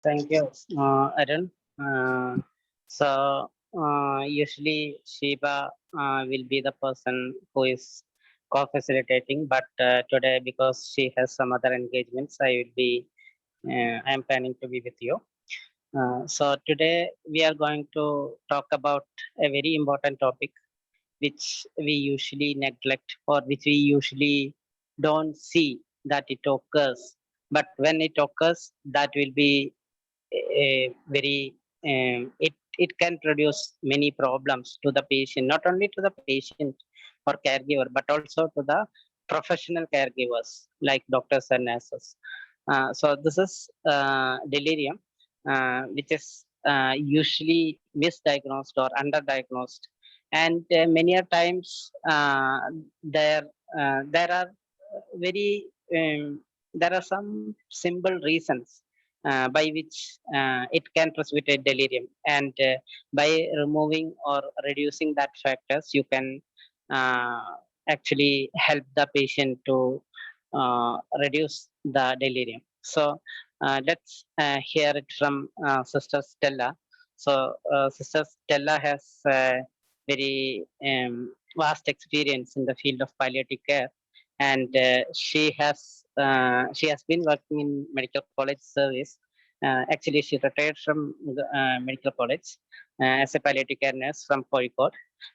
Thank you, Arun. Usually Shiba will be the person who is co-facilitating, but today because she has some other engagements, I am planning to be with you. So today we are going to talk about a very important topic which we usually neglect or which we usually don't see that it occurs. But when it occurs, that will be a very it can produce many problems to the patient, not only to the patient or caregiver, but also to the professional caregivers like doctors and nurses. So this is delirium, which is usually misdiagnosed or underdiagnosed, and many a times there there are very there are some simple reasons by which it can precipitate delirium. And by removing or reducing that factors, you can uh, actually help the patient to reduce the delirium. So let's hear it from Sister Stella. So Sister Stella has very vast experience in the field of palliative care, and she has been working in medical college service. Actually, she retired from the medical college as a palliative care nurse from Kozhikode,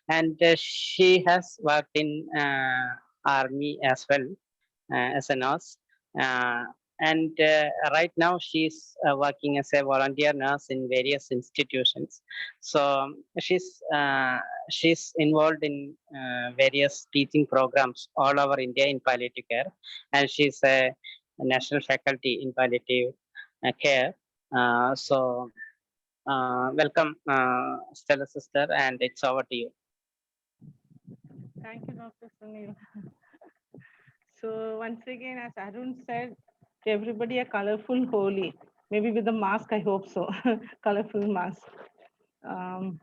and she has worked in army as well as a nurse. Uh, and right now, she's working as a volunteer nurse in various institutions. So she's involved in various teaching programs all over India in palliative care, and she's a national faculty in palliative care. Welcome, Stella sister, and it's over to you. Thank you, Dr. Sunil. So once again, as Arun said, everybody a colorful Holi. Maybe with the mask, I hope so. Colorful mask. Um,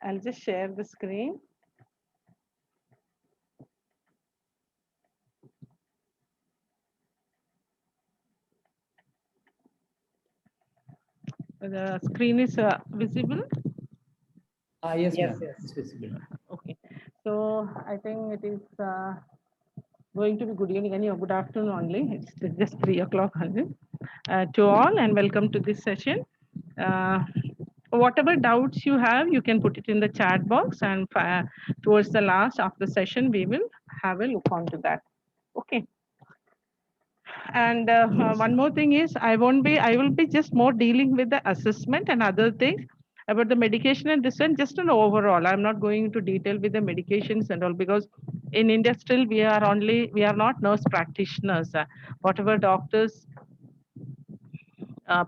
I'll just share the screen. The screen is visible. Yes, Yes, ma'am. yes. It's visible. Okay. So I think it is going to be good evening and good afternoon only. It's just 3 o'clock only. To all and welcome to this session. Uh, whatever doubts you have, you can put it in the chat box, and towards the last of the session, we will have a look onto that. Okay. And one more thing is, I will be just more dealing with the assessment and other things about the medication and this one, just an overall. I'm not going into detail with the medications and all, because in India still we are not nurse practitioners. Whatever doctors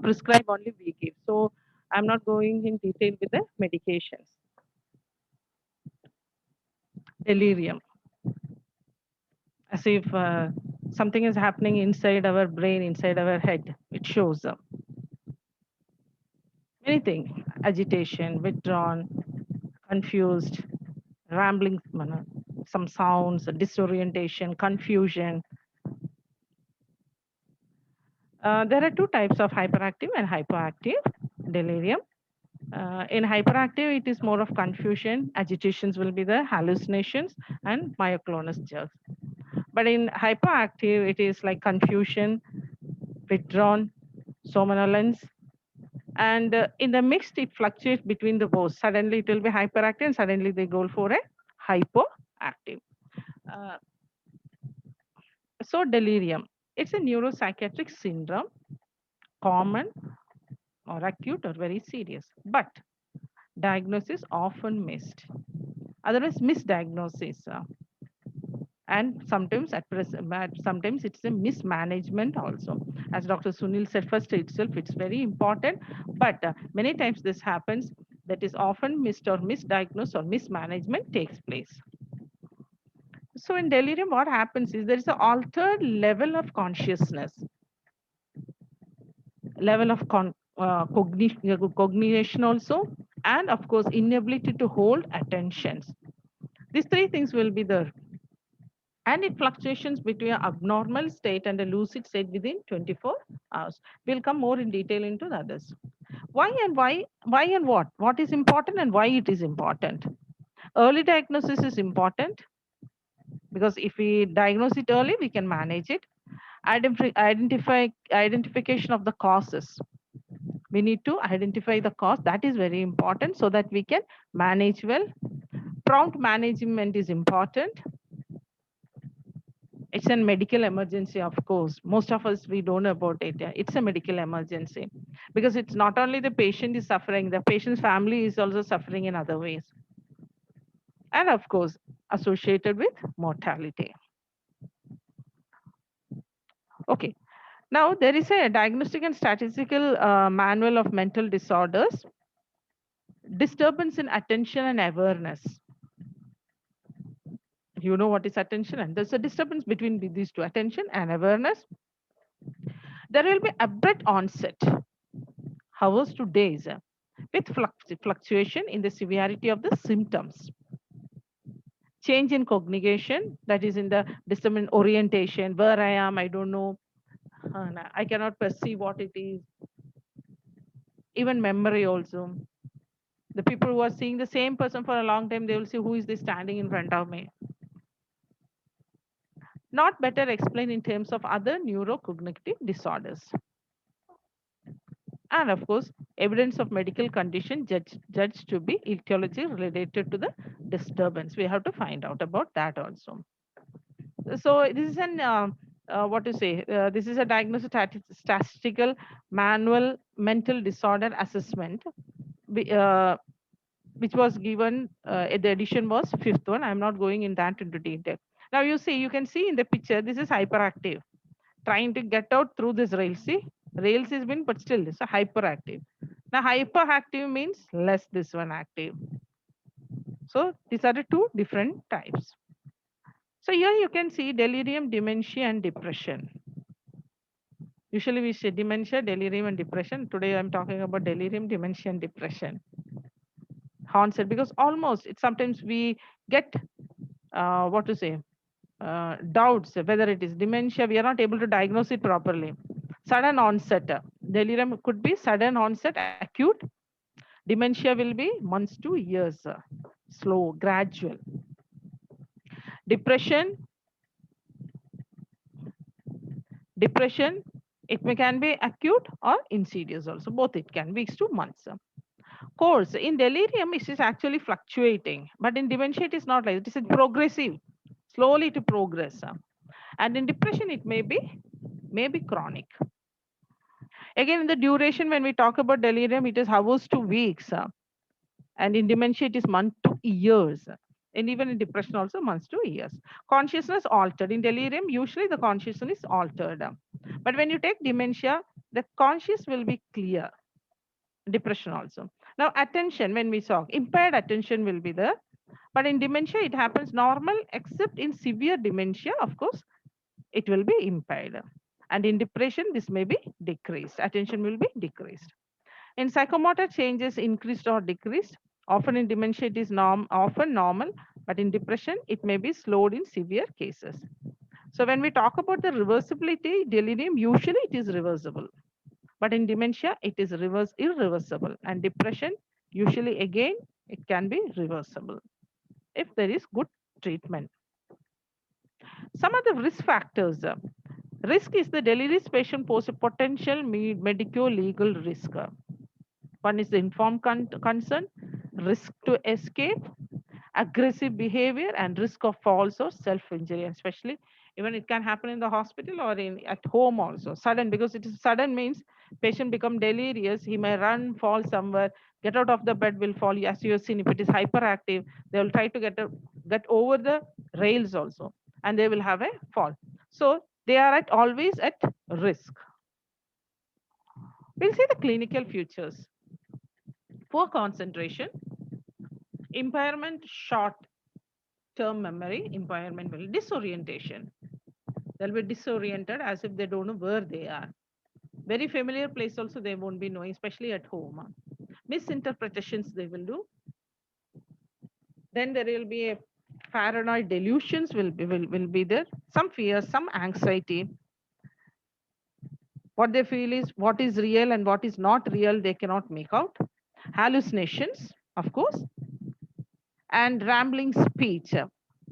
prescribe, only we give. So I'm not going in detail with the medications. Delirium, as if something is happening inside our brain, inside our head. It shows up. Anything, agitation, withdrawn, confused, rambling, some sounds, disorientation, confusion. There are two types of hyperactive and hypoactive delirium. In hyperactive, it is more of confusion. Agitations will be the hallucinations and myoclonus jerks. But in hyperactive, it is like confusion, withdrawn, somnolence, and in the mixed, it fluctuates between the both. Suddenly, it will be hyperactive, and suddenly they go for a hypoactive. Uh, so delirium, it's a neuropsychiatric syndrome, common or acute or very serious, but diagnosis often missed. Otherwise, misdiagnosis, and sometimes sometimes it's a mismanagement also. As Dr. Sunil said, first itself, it's very important, but many times this happens, that is often missed or misdiagnosed or mismanagement takes place. So in delirium, what happens is there is an altered level of consciousness, level of cognition also, and of course inability to hold attentions. These three things will be there, and it fluctuations between an abnormal state and a lucid state within 24 We'll come more in detail into the others. Why and what is important and why it is important. Early diagnosis is important because if we diagnose it early, we can manage it. Identification of the causes. We need to identify the cause. That is very important so that we can manage well. Prompt management is important. It's a medical emergency, of course. Most of us, we don't know about it. It's a medical emergency because it's not only the patient is suffering, the patient's family is also suffering in other ways. And of course, associated with mortality. Okay. Now, there is a diagnostic and statistical manual of mental disorders. Disturbance in attention and awareness. You know what is attention, and there's a disturbance between these two, attention and awareness. There will be abrupt onset, hours to days, with fluctuation in the severity of the symptoms. Change in cognition, that is in the disturbance orientation, where I am, I don't know, I cannot perceive what it is. Even memory also. The people who are seeing the same person for a long time, they will see who is this standing in front of me. Not better explained in terms of other neurocognitive disorders. And of course, evidence of medical condition judged to be etiology related to the disturbance. We have to find out about that also. So this is an what to say? This is a diagnostic statistical manual mental disorder assessment, which was given. The edition was fifth one. I'm not going in that into detail. Now you can see in the picture. This is hyperactive, trying to get out through this rail. See, rails is been, but still it's a hyperactive. Now hyperactive means less this one active. So these are the two different types. So here you can see delirium, dementia, and depression. Usually we say dementia, delirium, and depression. Today I'm talking about delirium, dementia, and depression. Onset, because almost it sometimes we get what to say doubts whether it is dementia. We are not able to diagnose it properly. Sudden onset. Delirium could be sudden onset, acute. Dementia will be months to years, slow, gradual. Depression, it can be acute or insidious also. Both it can weeks to months. Course in delirium, it is actually fluctuating, but in dementia, it is not like it is progressive, slowly to progress. And in depression, it may be chronic. Again, in the duration, when we talk about delirium, it is hours to weeks. And in dementia, it is months to years. And even in depression, also months to years. Consciousness altered. In delirium, usually the consciousness is altered. But when you take dementia, the conscious will be clear. Depression also. Now, attention, when we talk, impaired attention will be there. But in dementia, it happens normal, except in severe dementia, of course, it will be impaired. And in depression, this may be decreased. Attention will be decreased. In psychomotor changes increased or decreased. Often in dementia, it is often normal, but in depression, it may be slowed in severe cases. So when we talk about the reversibility, delirium, usually it is reversible. But in dementia, it is irreversible. And depression, usually again, it can be reversible if there is good treatment. Some of the risk factors. Risk is the delirious patient pose a potential medico-legal risk. One is the informed consent, risk to escape, aggressive behavior, and risk of falls or self-injury, especially even it can happen in the hospital or at home also. Sudden, because it is sudden means patient become delirious, he may run, fall somewhere, get out of the bed, will fall. As you have seen, if it is hyperactive, they will try to get over the rails also, and they will have a fall. So they are always at risk. We'll see the clinical features. Poor concentration, impairment, short-term memory, impairment, disorientation. They'll be disoriented as if they don't know where they are. Very familiar place also they won't be knowing, especially at home. Misinterpretations they will do. Then there will be a paranoid delusions will be there. Some fear, some anxiety. What they feel is what is real and what is not real, they cannot make out. Hallucinations, of course, and rambling speech.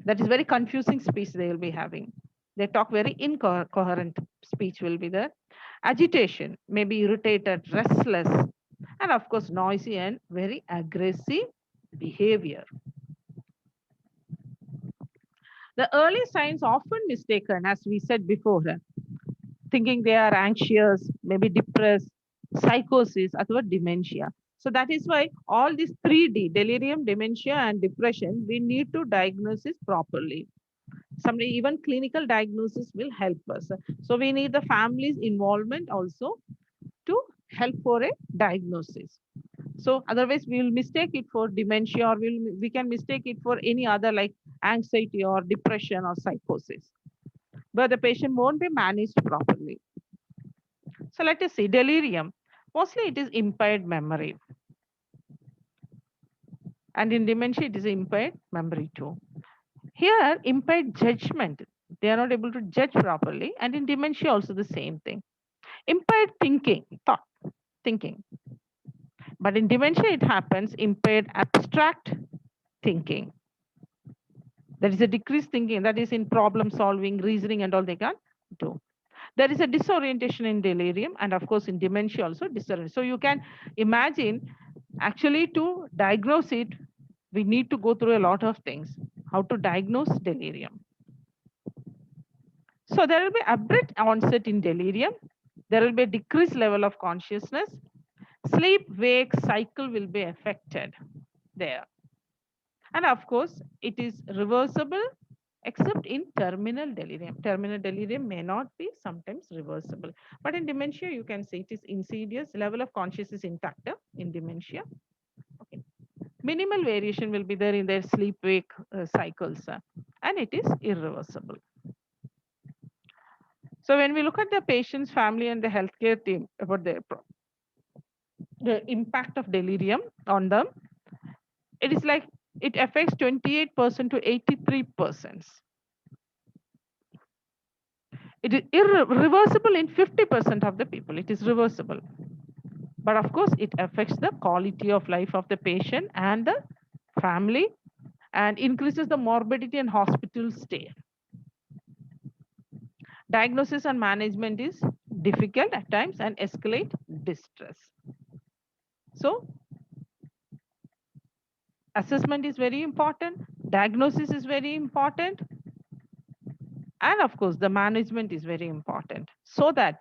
That is very confusing speech they will be having. They talk very incoherent speech will be there. Agitation, maybe irritated, restless, and of course, noisy and very aggressive behavior. The early signs often mistaken, as we said before, thinking they are anxious, maybe depressed, psychosis, or dementia. So that is why all these 3D, delirium, dementia, and depression, we need to diagnose it properly. Some even clinical diagnosis will help us. So we need the family's involvement also to help for a diagnosis. So otherwise we will mistake it for dementia, or we can mistake it for any other like anxiety or depression or psychosis, but the patient won't be managed properly. So let us see delirium. Mostly it is impaired memory, and in dementia it is impaired memory too. Here impaired judgment. They are not able to judge properly, and in dementia also the same thing. Impaired thinking, thought, thinking. But in dementia it happens impaired abstract thinking. There is a decreased thinking, that is in problem solving, reasoning, and all they can do. There is a disorientation in delirium, and of course in dementia also disorientation. So you can imagine, actually to diagnose it, we need to go through a lot of things. How to diagnose delirium? So there will be abrupt onset in delirium. There will be a decreased level of consciousness. Sleep wake cycle will be affected there. And of course, it is reversible except in terminal delirium. Terminal delirium may not be sometimes reversible. But in dementia, you can say it is insidious. Level of consciousness intact in dementia. Okay. Minimal variation will be there in their sleep wake cycles, and it is irreversible. So when we look at the patient's family and the healthcare team about the impact of delirium on them, it is like it affects 28% to 83%. It is irreversible in 50% of the people. It is reversible. But of course, it affects the quality of life of the patient and the family, and increases the morbidity and hospital stay. Diagnosis and management is difficult at times and escalate distress. So assessment is very important, diagnosis is very important, and of course the management is very important, so that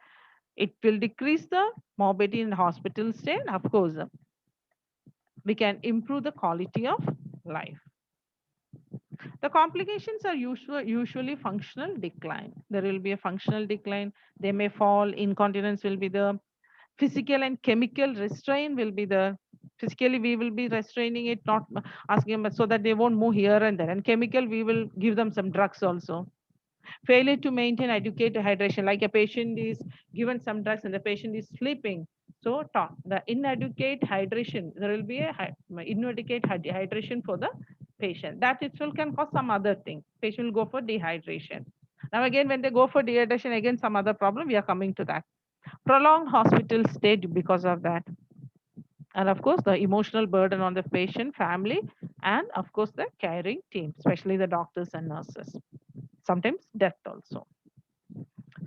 it will decrease the morbidity in hospital stay, and of course we can improve the quality of life. The complications are usually functional decline. There will be a functional decline. They may fall, incontinence will be the physical and chemical restraint will be the physically we will be restraining it, not asking them so that they won't move here and there. And chemical, we will give them some drugs also. Failure to maintain adequate hydration, like a patient is given some drugs and the patient is sleeping. So the inadequate hydration, there will be a inadequate hydration for the patient. That itself can cause some other thing. Patient will go for dehydration. Now again, when they go for dehydration, again some other problem, we are coming to that. Prolonged hospital stay because of that. And of course, the emotional burden on the patient, family, and of course, the caring team, especially the doctors and nurses. Sometimes death also.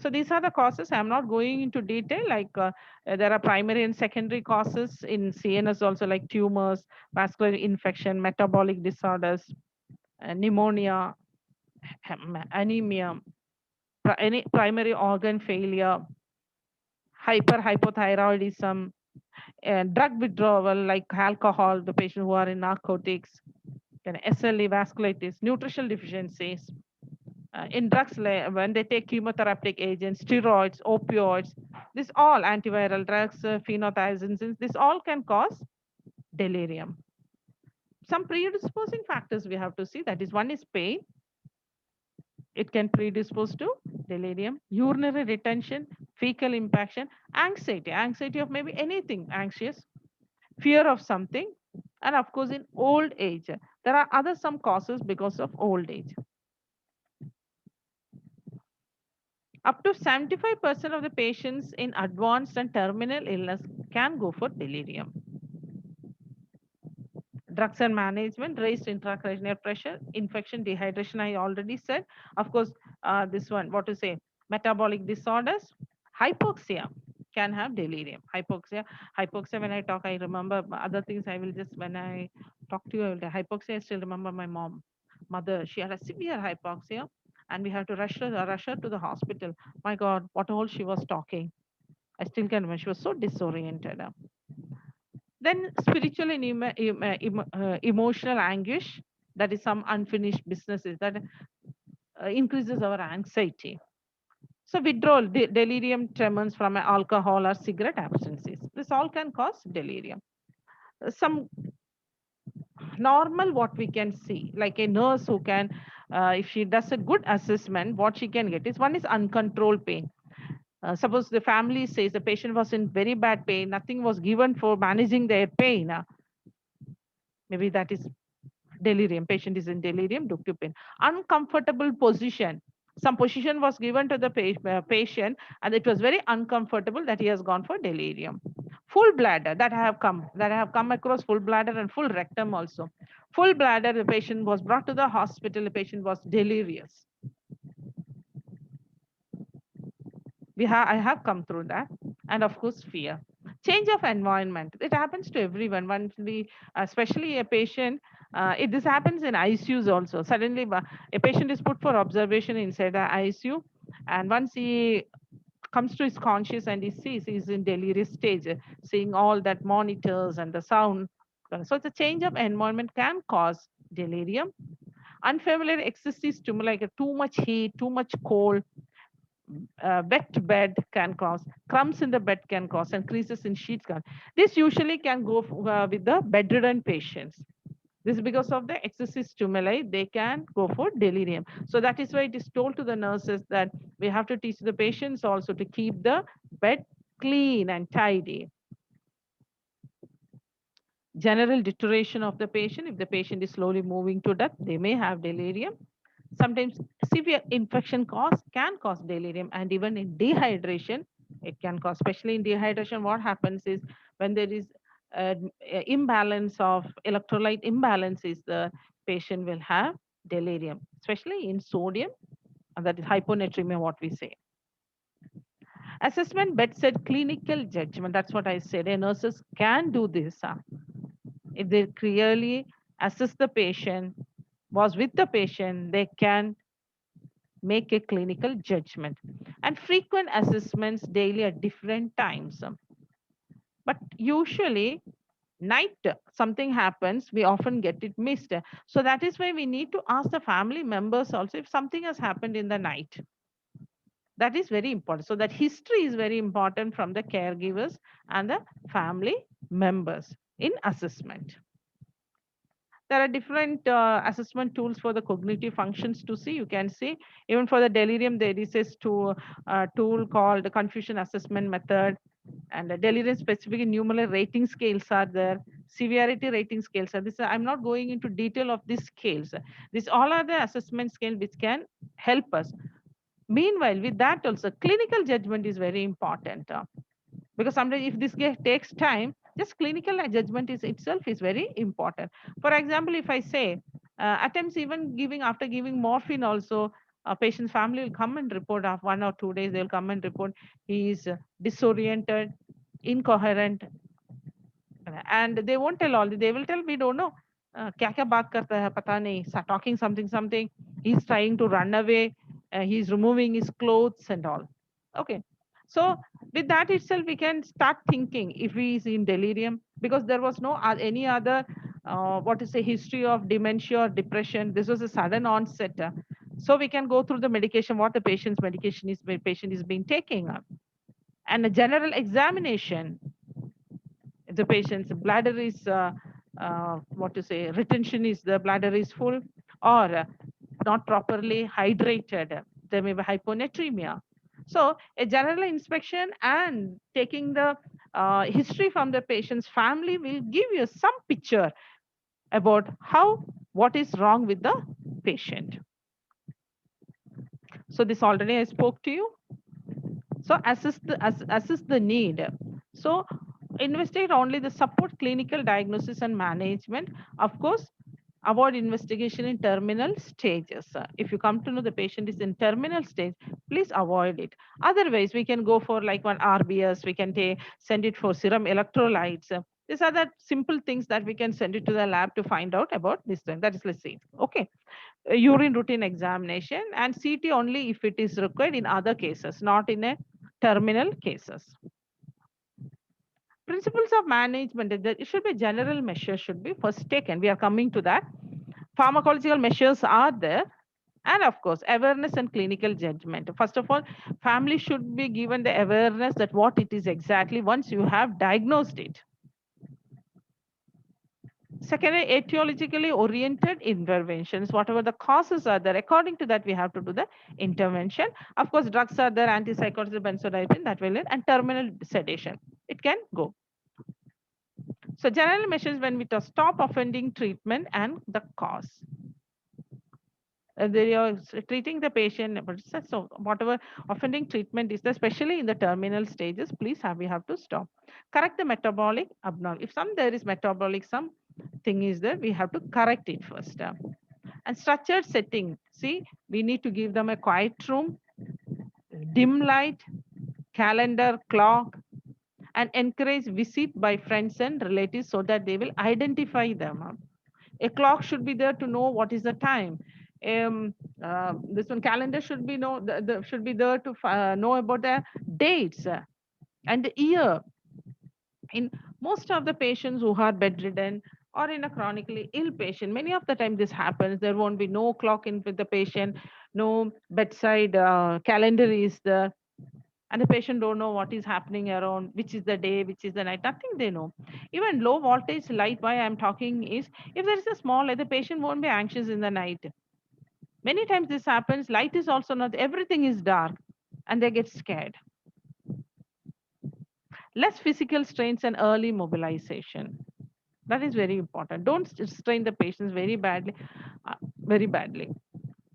So these are the causes. I'm not going into detail, like there are primary and secondary causes in CNS also, like tumors, vascular infection, metabolic disorders, pneumonia, anemia, any primary organ failure, hypothyroidism, drug withdrawal like alcohol, the patient who are in narcotics, SLE, vasculitis, nutritional deficiencies. In drugs, when they take chemotherapeutic agents, steroids, opioids, this all antiviral drugs, phenothiazines, this all can cause delirium. Some predisposing factors we have to see. That is, one is pain. It can predispose to delirium, urinary retention, fecal impaction, anxiety of maybe anything anxious, fear of something, and of course in old age. There are other some causes because of old age. Up to 75% of the patients in advanced and terminal illness can go for delirium. Drugs and management, raised intracranial pressure, infection, dehydration, I already said. Of course, this one, what to say, metabolic disorders, hypoxia can have delirium. Hypoxia, when I talk, I remember other things. I will just, when I talk to you, hypoxia, I still remember my mother, she had a severe hypoxia and we had to rush her to the hospital. My God, what all she was talking. I still can remember. She was so disoriented. Then spiritual and emotional anguish, that is some unfinished businesses that increases our anxiety. So withdrawal, delirium tremens from alcohol or cigarette abstinences. This all can cause delirium. Some normal what we can see, like a nurse who can, if she does a good assessment, what she can get is one is uncontrolled pain. Suppose the family says the patient was in very bad pain, nothing was given for managing their pain. Maybe that is delirium. Patient is in delirium due to pain. Uncomfortable position. Some position was given to the patient and it was very uncomfortable, that he has gone for delirium. Full bladder, that I have come across full bladder and full rectum also. Full bladder, the patient was brought to the hospital, the patient was delirious. I have come through that. And of course, fear. Change of environment, it happens to everyone. Once we, especially a patient, this happens in ICUs also. Suddenly a patient is put for observation inside the ICU, and once he comes to his conscious and he sees he's in delirious stage, seeing all that monitors and the sound. So the change of environment can cause delirium. Unfamiliar excessive stimuli, like too much heat, too much cold, wet bed can cause, crumbs in the bed can cause, and creases in sheets can. This usually can go with the bedridden patients. This is because of the excessive stimuli, they can go for delirium. So that is why it is told to the nurses that we have to teach the patients also to keep the bed clean and tidy. General deterioration of the patient, if the patient is slowly moving to death, they may have delirium. Sometimes severe infection can cause delirium, and even in dehydration, it can cause, especially in dehydration, what happens is when there is imbalance of electrolyte imbalances, the patient will have delirium, especially in sodium, and that is hyponatremia, what we say. Assessment, bedside clinical judgment, that's what I said. Nurses can do this. If they clearly assess the patient, was with the patient, they can make a clinical judgment. And frequent assessments daily at different times. But usually, night something happens, we often get it missed. So that is why we need to ask the family members also if something has happened in the night. That is very important. So that history is very important from the caregivers and the family members in assessment. There are different assessment tools for the cognitive functions to see. You can see even for the delirium, there is a tool called the confusion assessment method, and the delirium specific numerical rating scales are there. Severity rating scales are this. I'm not going into detail of these scales. These all are the assessment scale which can help us. Meanwhile, with that also, clinical judgment is very important. Because sometimes if this takes time, just clinical judgment is itself is very important. For example, if I say attempts, even giving, after giving morphine also, a patient's family will come and report after 1 or 2 days, they'll come and report he is disoriented, incoherent, and they won't tell all, they will tell we don't know क्या क्या बात करता है पता नहीं, talking something, he's trying to run away, he's removing his clothes and all. Okay, so with that itself we can start thinking if he is in delirium, because there was no any other what to say history of dementia or depression. This was a sudden onset, so we can go through the medication, what the patient's medication is, patient is being taking up, and a general examination. If the patient's bladder is what to say, retention is, the bladder is full or not properly hydrated, there may be hyponatremia. So a general inspection and taking the history from the patient's family will give you some picture about what is wrong with the patient. So this already I spoke to you. So assess the need. So investigate only the support clinical diagnosis and management. Of course, avoid investigation in terminal stages. If you come to know the patient is in terminal stage, please avoid it. Otherwise, we can go for like one RBS, we can send it for serum electrolytes. These are the simple things that we can send it to the lab to find out about this thing. That is, let's see. Okay. Urine routine examination and CT only if it is required in other cases, not in a terminal cases. Principles of management, it should be general measures should be first taken. We are coming to that. Pharmacological measures are there. And of course, awareness and clinical judgment. First of all, family should be given the awareness that what it is exactly once you have diagnosed it. Secondly, etiologically oriented interventions, whatever the causes are there, according to that, we have to do the intervention. Of course, drugs are there, antipsychotics, benzodiazepine, that will, and terminal sedation. It can go. So general measures when we stop offending treatment and the cause. They are treating the patient, but so whatever offending treatment is there, especially in the terminal stages, please we have to stop. Correct the metabolic abnormal. If there is metabolic something is there, we have to correct it first. And structured setting. See, we need to give them a quiet room, dim light, calendar, clock, and encourage visit by friends and relatives so that they will identify them. A clock should be there to know what is the time. This one calendar should be should be there to know about the dates and the year. In most of the patients who are bedridden or in a chronically ill patient, many of the time this happens. There won't be no clock in with the patient, no bedside calendar is there, and the patient don't know what is happening around, which is the day, which is the night, nothing they know. Even low voltage light, why I'm talking is, if there is a small light, the patient won't be anxious in the night. Many times this happens, light is also not, everything is dark, and they get scared. Less physical strains and early mobilization. That is very important. Don't strain the patients very badly, very badly.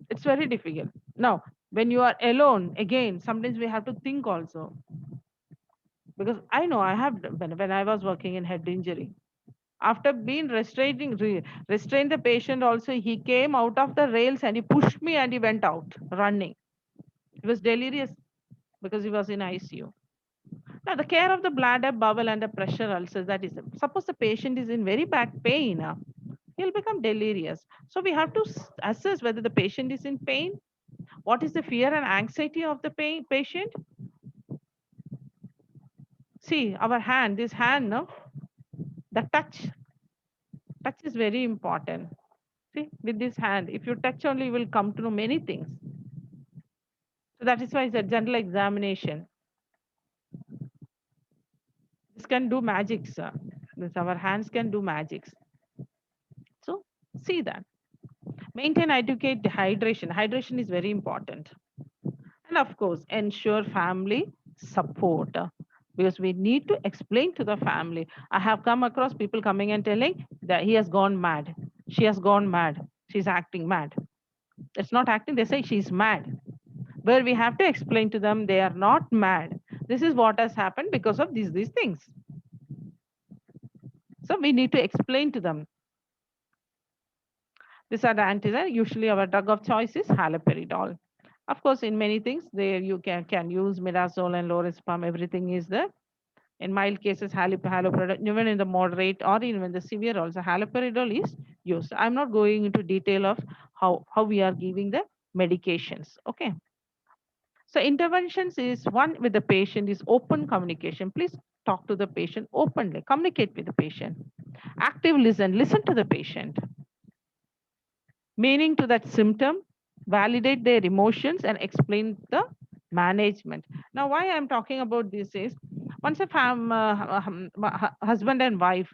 It's very difficult. Now, when you are alone, again, sometimes we have to think also. Because I know I have, when I was working in head injury, after being restrained the patient also, he came out of the rails and he pushed me and he went out running. He was delirious because he was in ICU. Now, the care of the bladder, bowel, and the pressure ulcers, that is, suppose the patient is in very bad pain, he'll become delirious. So we have to assess whether the patient is in pain, what is the fear and anxiety of the patient. See, our hand, this hand, no, the touch is very important. See, with this hand, if you touch only, you will come to know many things. So that is why it's a general examination. This can do magics. This, our hands can do magics. So see that. Maintain adequate hydration. Hydration is very important. And of course, ensure family support. Because we need to explain to the family. I have come across people coming and telling that he has gone mad. She has gone mad. She's acting mad. It's not acting, they say she's mad. Where we have to explain to them they are not mad. This is what has happened because of these things. So we need to explain to them. These are the antidote. Usually our drug of choice is haloperidol. Of course, in many things, there you can use midazolam and lorazepam, everything is there. In mild cases, haloperidol, even in the moderate or even the severe also, haloperidol is used. I'm not going into detail of how we are giving the medications, okay? So interventions is one with the patient is open communication. Please talk to the patient openly, communicate with the patient. Active listen to the patient. Meaning to that symptom, validate their emotions and explain the management. Now, why I'm talking about this is, once a husband and wife,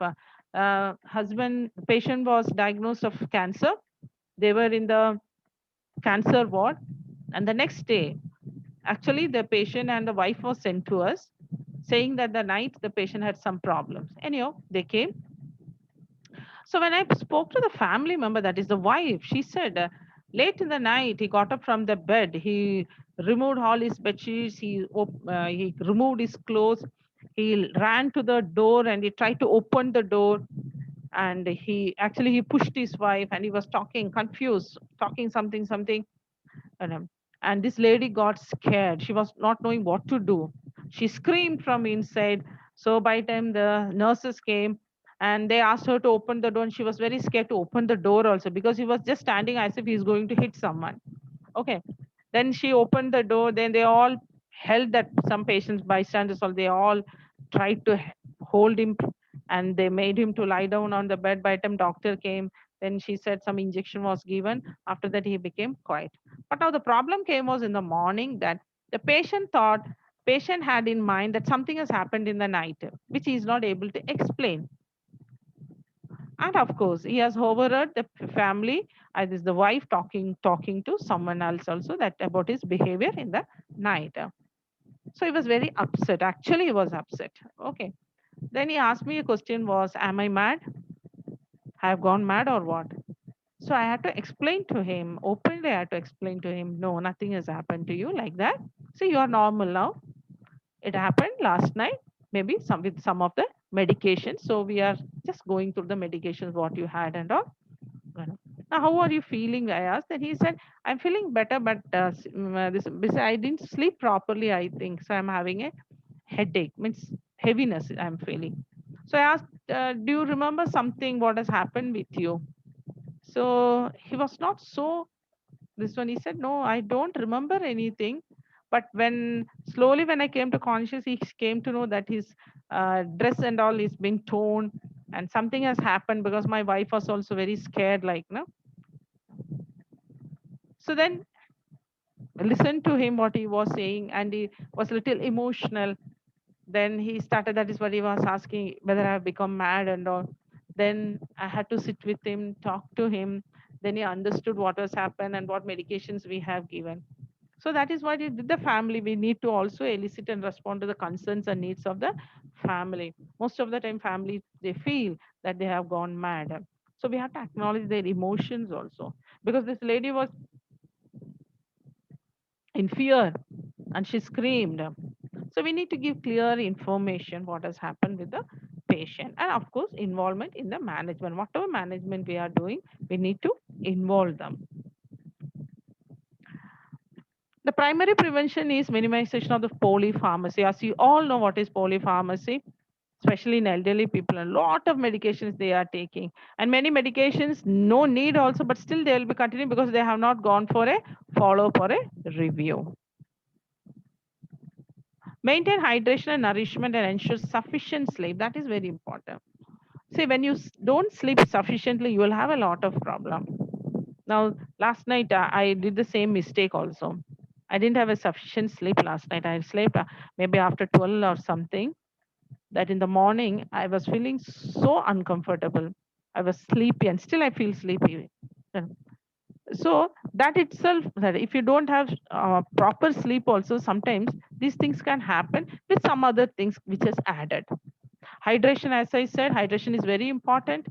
patient was diagnosed of cancer. They were in the cancer ward, and the next day, actually, the patient and the wife was sent to us, saying that the night the patient had some problems. Anyhow, they came. So when I spoke to the family member, that is the wife, she said, Late in the night, he got up from the bed. He removed all his bed sheets. He removed his clothes. He ran to the door and he tried to open the door. And he pushed his wife and he was talking confused, talking something. And, um, and this lady got scared. She was not knowing what to do. She screamed from inside. So by the time the nurses came and they asked her to open the door, and she was very scared to open the door also because he was just standing as if he's going to hit someone. Okay. Then she opened the door. Then they all held that, some patients, bystanders, all they all tried to hold him, and they made him to lie down on the bed. By the time doctor came, then she said some injection was given. After that, he became quiet. But now the problem came was in the morning that the patient had in mind that something has happened in the night, which he is not able to explain. And of course, he has overheard the family, this the wife talking to someone else also, that about his behavior in the night. So he was very upset. Actually, he was upset. Okay. Then he asked me a question was, am I mad? Have gone mad or what? So I had to explain to him openly. I had to explain to him, no, nothing has happened to you like that. So you are normal now. It happened last night, maybe some with some of the medications. So we are just going through the medications what you had and all. Well, now, how are you feeling? I asked, and he said, "I'm feeling better, but I didn't sleep properly. I think so. I'm having a headache, means heaviness. I'm feeling." So I asked, "Do you remember something? What has happened with you?" So he was not so. This one, he said, "No, I don't remember anything." But when I came to conscious, he came to know that his dress and all is being torn, and something has happened because my wife was also very scared, like no. So then listen to him what he was saying, and he was little emotional. Then he started, that is what he was asking, whether I have become mad and all. Then I had to sit with him, talk to him. Then he understood what has happened and what medications we have given. So that is what it did the family. We need to also elicit and respond to the concerns and needs of the family. Most of the time, family they feel that they have gone mad. So we have to acknowledge their emotions also. Because this lady was in fear and she screamed. So we need to give clear information what has happened with the patient, and of course involvement in the management. Whatever management we are doing, we need to involve them. The primary prevention is minimization of the polypharmacy. As you all know what is polypharmacy, especially in elderly people, a lot of medications they are taking, and many medications no need also, but still they will be continuing because they have not gone for a follow up or a review. Maintain hydration and nourishment and ensure sufficient sleep. That is very important. See, when you don't sleep sufficiently, you will have a lot of problem. Now, last night I did the same mistake also. I didn't have a sufficient sleep last night. I slept maybe after 12 or something. That in the morning I was feeling so uncomfortable. I was sleepy, and still I feel sleepy. So that itself, that if you don't have proper sleep also, sometimes these things can happen with some other things which is added. Hydration, as I said, hydration is very important.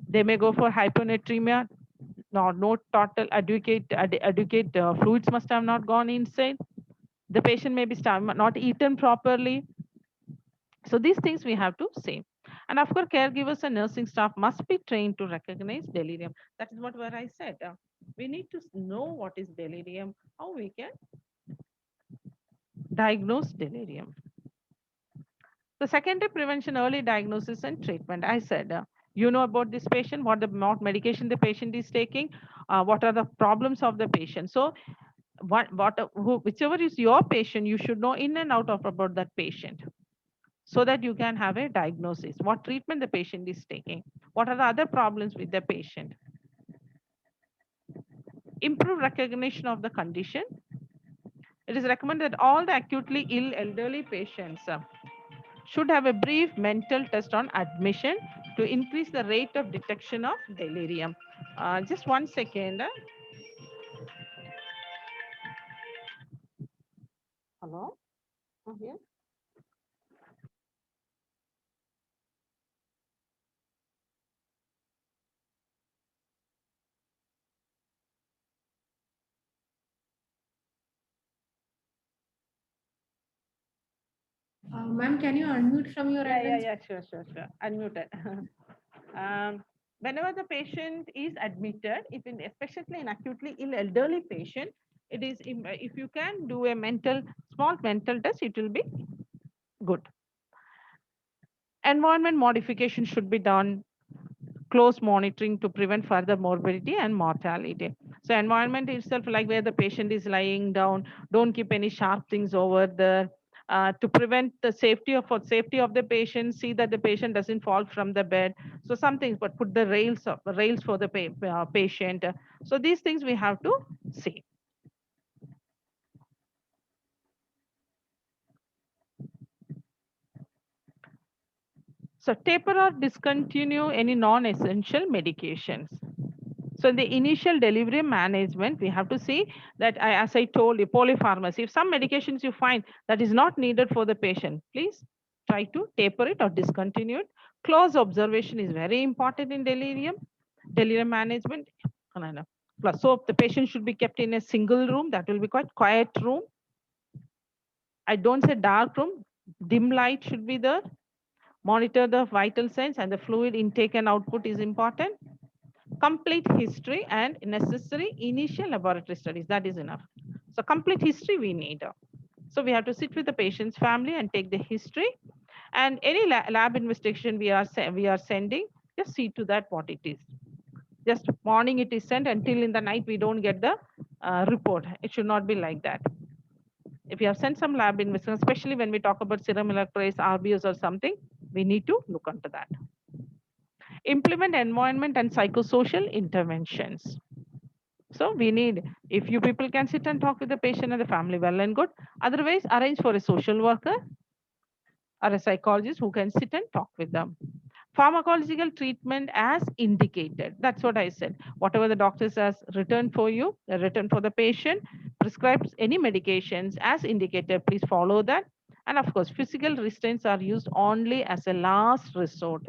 They may go for hyponatremia. No total adequate fluids must have not gone inside. The patient may be not eaten properly. So these things we have to say. And of course, caregivers and nursing staff must be trained to recognize delirium. That is what where I said. We need to know what is delirium, how we can diagnose delirium. The secondary prevention, early diagnosis and treatment. I said, you know about this patient, what medication the patient is taking, what are the problems of the patient. So whichever is your patient, you should know in and out of about that patient, so that you can have a diagnosis, what treatment the patient is taking, what are the other problems with the patient. Improve recognition of the condition. It is recommended that all the acutely ill elderly patients should have a brief mental test on admission to increase the rate of detection of delirium. Just 1 second. Hello? Oh, yeah. Ma'am, can you unmute from your Yeah, end? yeah, yeah, sure. Unmuted. Whenever the patient is admitted, if in, especially in acutely ill elderly patient, it is if you can do a small mental test, it will be good. Environment modification should be done, close monitoring to prevent further morbidity and mortality. So environment itself, like where the patient is lying down, don't keep any sharp things over there. To prevent the safety of the patient, see that the patient doesn't fall from the bed. So some things, but put the rails for the patient. So these things we have to see. So taper or discontinue any non-essential medications. So in the initial delivery management, we have to see that, as I told you, polypharmacy. If some medications you find that is not needed for the patient, please try to taper it or discontinue it. Close observation is very important in delirium management. Plus, so the patient should be kept in a single room. That will be quite quiet room. I don't say dark room. Dim light should be there. Monitor the vital signs, and the fluid intake and output is important. Complete history and necessary initial laboratory studies. That is enough. So complete history we need. So we have to sit with the patient's family and take the history, and any lab investigation we are sending, just see to that what it is. Just morning it is sent, until in the night we don't get the report. It should not be like that. If you have sent some lab investigation, especially when we talk about serum electrolytes, RBS or something, we need to look into that. Implement environment and psychosocial interventions. So we need, if you people can sit and talk with the patient and the family, well and good. Otherwise, arrange for a social worker or a psychologist who can sit and talk with them. Pharmacological treatment as indicated. That's what I said. Whatever the doctors has written for you, written for the patient, prescribes any medications as indicated, please follow that. And of course, physical restraints are used only as a last resort.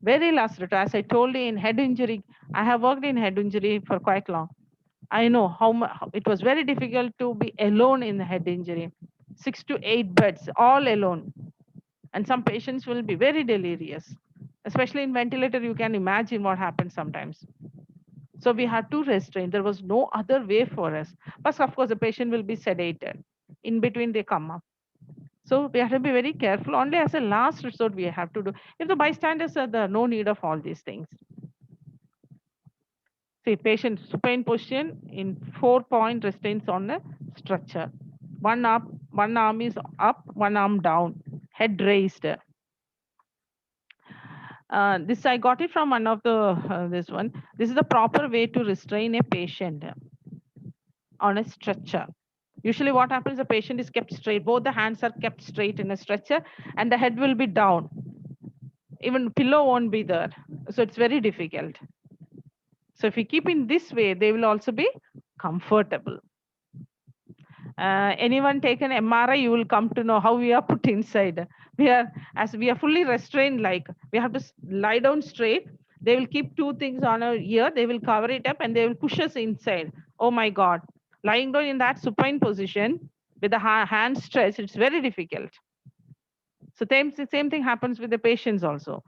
Very last resort. As I told you, in head injury, I have worked in head injury for quite long. I know how it was very difficult to be alone in the head injury. 6 to 8 beds, all alone. And some patients will be very delirious. Especially in ventilator, you can imagine what happens sometimes. So we had to restrain. There was no other way for us. But of course, the patient will be sedated. In between, they come up. So we have to be very careful. Only as a last resort, we have to do. If the bystanders are there, no need of all these things. See, patient supine position in 4-point restraints on the stretcher. One up, one arm is up, one arm down, head raised. This I got it from one of the this one. This is the proper way to restrain a patient on a stretcher. Usually, what happens? The patient is kept straight. Both the hands are kept straight in a stretcher, and the head will be down. Even pillow won't be there, so it's very difficult. So if you keep in this way, they will also be comfortable. Anyone take an MRI, you will come to know how we are put inside. We are fully restrained, like we have to lie down straight. They will keep two things on our ear, they will cover it up and they will push us inside. Oh my God. Lying down in that supine position with the hand stretched, it's very difficult. So same thing happens with the patients also.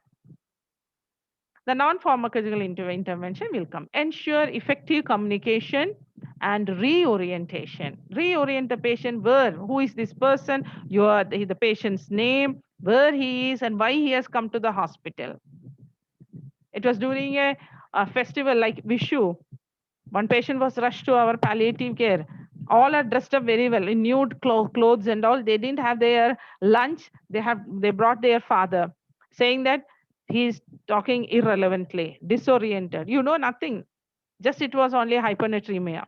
The non-pharmacological intervention will come. Ensure effective communication and reorientation. Reorient the patient. Who is this person? The patient's name, where he is, and why he has come to the hospital. It was during a festival like Vishu. One patient was rushed to our palliative care. All are dressed up very well in nude clothes and all. They didn't have their lunch. They brought their father, saying that he's talking irrelevantly, disoriented. You know nothing. Just it was only hyponatremia.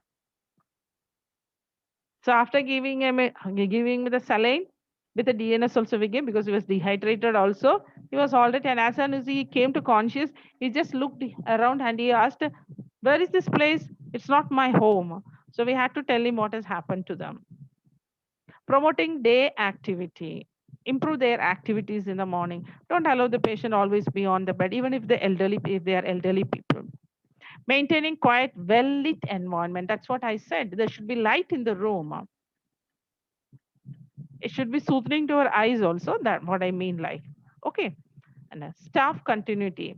So after giving me the saline with the DNS also we gave, because he was dehydrated also. He was all right, and as soon as he came to conscious, he just looked around and he asked, "Where is this place? It's not my home." So we had to tell him what has happened to them. Promoting day activity. Improve their activities in the morning. Don't allow the patient always be on the bed, even if they are elderly people. Maintaining quiet, well-lit environment. That's what I said. There should be light in the room. It should be soothing to our eyes also. That what I mean, like, okay. And staff continuity.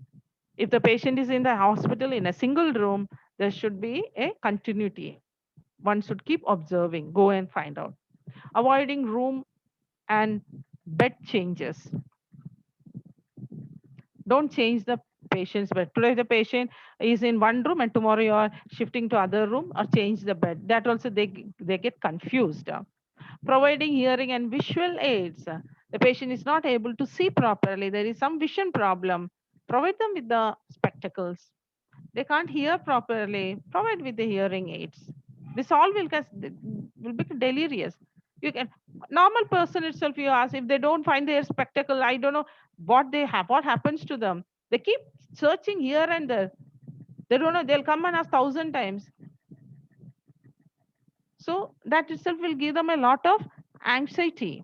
If the patient is in the hospital in a single room, there should be a continuity. One should keep observing, go and find out. Avoiding room and bed changes. Don't change the patient's bed. Today the patient is in one room and tomorrow you are shifting to other room or change the bed. That also they get confused. Providing hearing and visual aids. The patient is not able to see properly. There is some vision problem. Provide them with the spectacles. They can't hear properly. Provide with the hearing aids. This all will become delirious. You can normal person itself. You ask if they don't find their spectacle. I don't know what they have. What happens to them? They keep searching here and there. They don't know. They'll come and ask 1,000 times. So that itself will give them a lot of anxiety.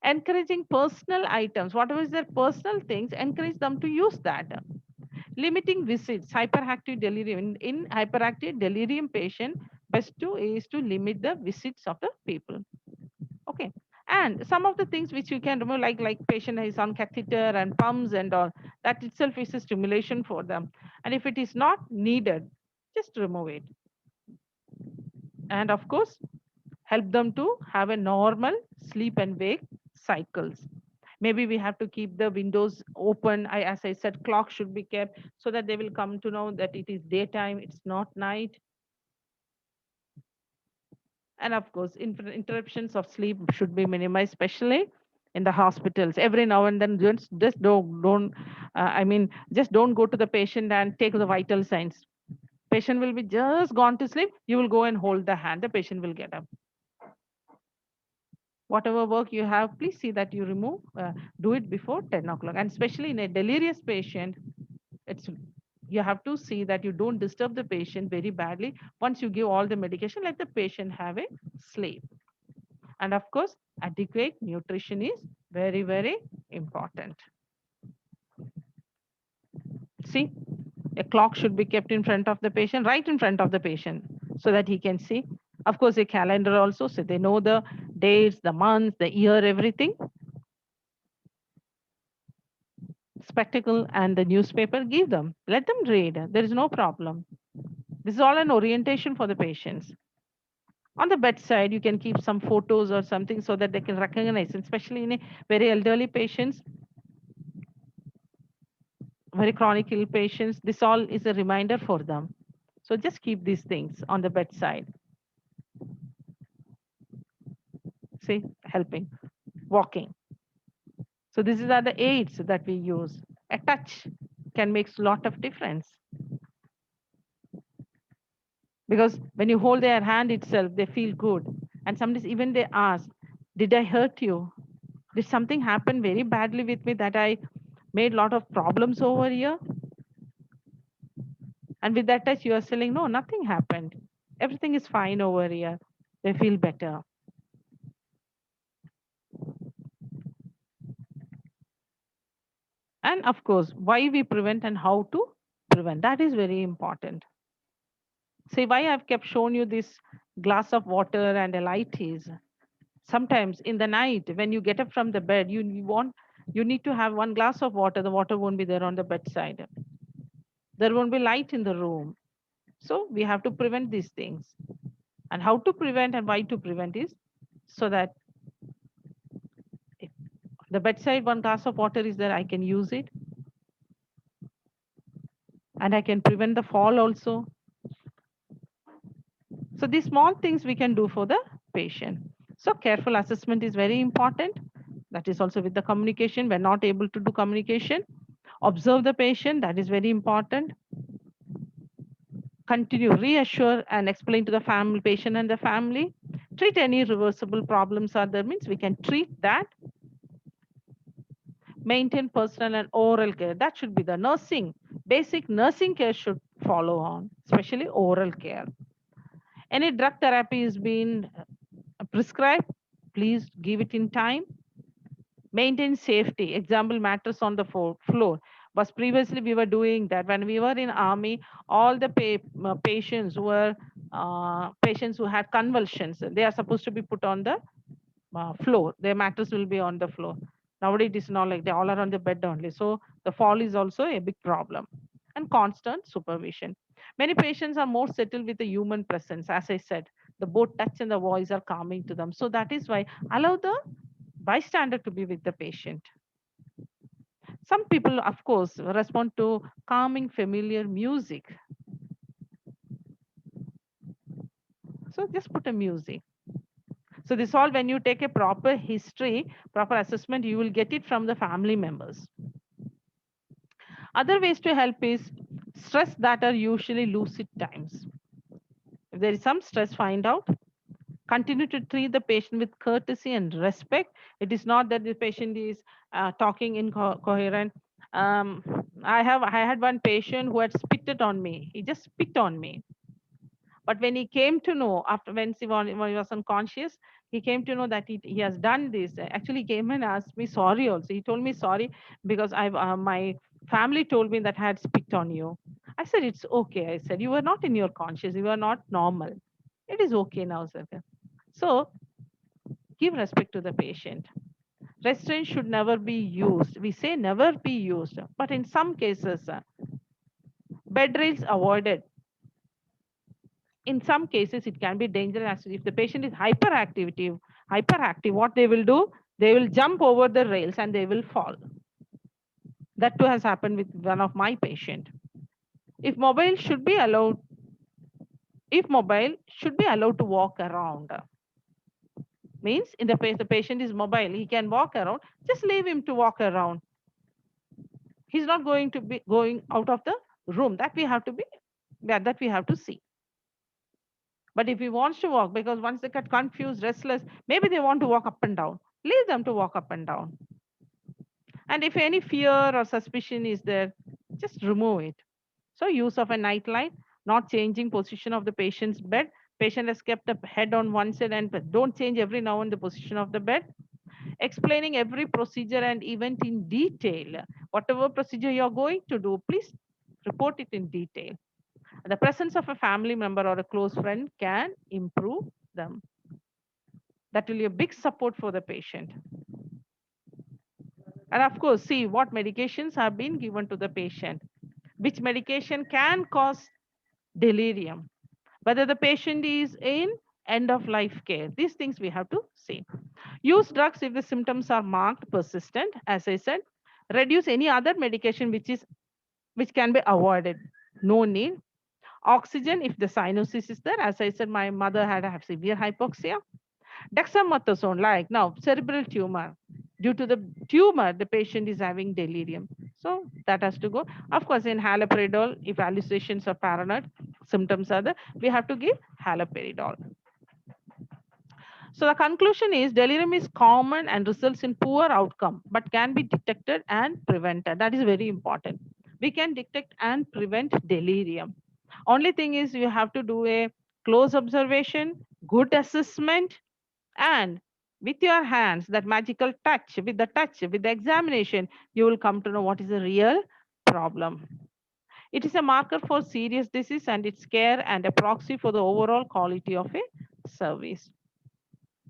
Encouraging personal items, whatever is their personal things, encourage them to use that. Limiting visits, hyperactive delirium. In hyperactive delirium patient, best to is to limit the visits of the people. Okay. And some of the things which you can remove, like patient is on catheter and pumps and all, that itself is a stimulation for them. And if it is not needed, just remove it. And of course, help them to have a normal sleep and wake cycles. Maybe we have to keep the windows open. As I said, clock should be kept so that they will come to know that it is daytime, it's not night. And of course, interruptions of sleep should be minimized, especially in the hospitals. Every now and then, just don't I mean, just don't go to the patient and take the vital signs. Patient will be just gone to sleep. You will go and hold the hand. The patient will get up. Whatever work you have, please see that you remove, do it before 10 o'clock. And especially in a delirious patient, it's you have to see that you don't disturb the patient very badly. Once you give all the medication, let the patient have a sleep. And of course, adequate nutrition is very, very important. See, a clock should be kept in front of the patient, right in front of the patient, so that he can see. Of course, a calendar also, so they know the dates, the months, the year, everything. Spectacle and the newspaper, give them. Let them read. There is no problem. This is all an orientation for the patients. On the bedside, you can keep some photos or something so that they can recognize, especially in a very elderly patients, very chronic ill patients. This all is a reminder for them. So just keep these things on the bedside. See, helping, walking. So these are the aids that we use. A touch can make a lot of difference. Because when you hold their hand itself, they feel good. And sometimes even they ask, did I hurt you? Did something happen very badly with me that I made a lot of problems over here? And with that touch, you are saying, no, nothing happened. Everything is fine over here. They feel better. And of course, why we prevent and how to prevent. That is very important. See, why I've kept showing you this glass of water and a light is sometimes in the night when you get up from the bed, you need to have one glass of water. The water won't be there on the bedside. There won't be light in the room. So we have to prevent these things. And how to prevent and why to prevent is so that if the bedside one glass of water is there, I can use it. And I can prevent the fall also. So these small things we can do for the patient. So careful assessment is very important. That is also with the communication. We're not able to do communication. Observe the patient. That is very important. Continue, reassure and explain to the family, patient and the family. Treat any reversible problems are there, means we can treat that. Maintain personal and oral care. That should be the nursing. Basic nursing care should follow on, especially oral care. Any drug therapy is being prescribed, please give it in time. Maintain safety. Example, mattress on the floor. Was previously we were doing that when we were in army. All the patients were patients who had convulsions. They are supposed to be put on the floor. Their mattress will be on the floor. Nowadays, it is not like they all are on the bed only. So the fall is also a big problem. And constant supervision. Many patients are more settled with the human presence. As I said, the both touch and the voice are calming to them. So that is why allow the bystander to be with the patient. Some people, of course, respond to calming, familiar music. So just put a music. So this all when you take a proper history, proper assessment, you will get it from the family members. Other ways to help is stress that are usually lucid times. If there is some stress, find out. Continue to treat the patient with courtesy and respect. It is not that the patient is talking incoherent. Um, I had one patient who had spitted on me. He just spit on me. But when he came to know, after when he was unconscious, he came to know that he has done this. Actually, he came and asked me sorry also. He told me sorry because my family told me that I had spit on you. I said, it's okay. I said, you were not in your conscious. You are not normal. It is okay now, sir. So give respect to the patient. Restraint should never be used. We say never be used, but in some cases, bed rails avoided. In some cases, it can be dangerous. If the patient is hyperactive, what they will do, they will jump over the rails and they will fall. That too has happened with one of my patient. If mobile should be allowed, if mobile should be allowed to walk around, means in the patient is mobile, he can walk around. Just leave him to walk around. He's not going to be going out of the room. That we have to be, that we have to see. But if he wants to walk, because once they get confused, restless, maybe they want to walk up and down. Leave them to walk up and down. And if any fear or suspicion is there, just remove it. So use of a night light, not changing position of the patient's bed. Patient has kept the head on one side and don't change every now and the position of the bed. Explaining every procedure and event in detail. Whatever procedure you're going to do, please report it in detail. The presence of a family member or a close friend can improve them. That will be a big support for the patient. And of course, see what medications have been given to the patient. Which medication can cause delirium? Whether the patient is in end of life care. These things we have to see. Use drugs if the symptoms are marked persistent, as I said. Reduce any other medication which can be avoided. No need. Oxygen if the cyanosis is there. As I said, my mother had severe hypoxia. Dexamethasone, like now cerebral tumor. Due to the tumor, the patient is having delirium. So that has to go. Of course, in haloperidol, if hallucinations are paranoid, symptoms are there, we have to give haloperidol. So the conclusion is delirium is common and results in poor outcome, but can be detected and prevented. That is very important. We can detect and prevent delirium. Only thing is you have to do a close observation, good assessment, and with your hands, that magical touch, with the examination, you will come to know what is the real problem. It is a marker for serious disease and its care and a proxy for the overall quality of a service.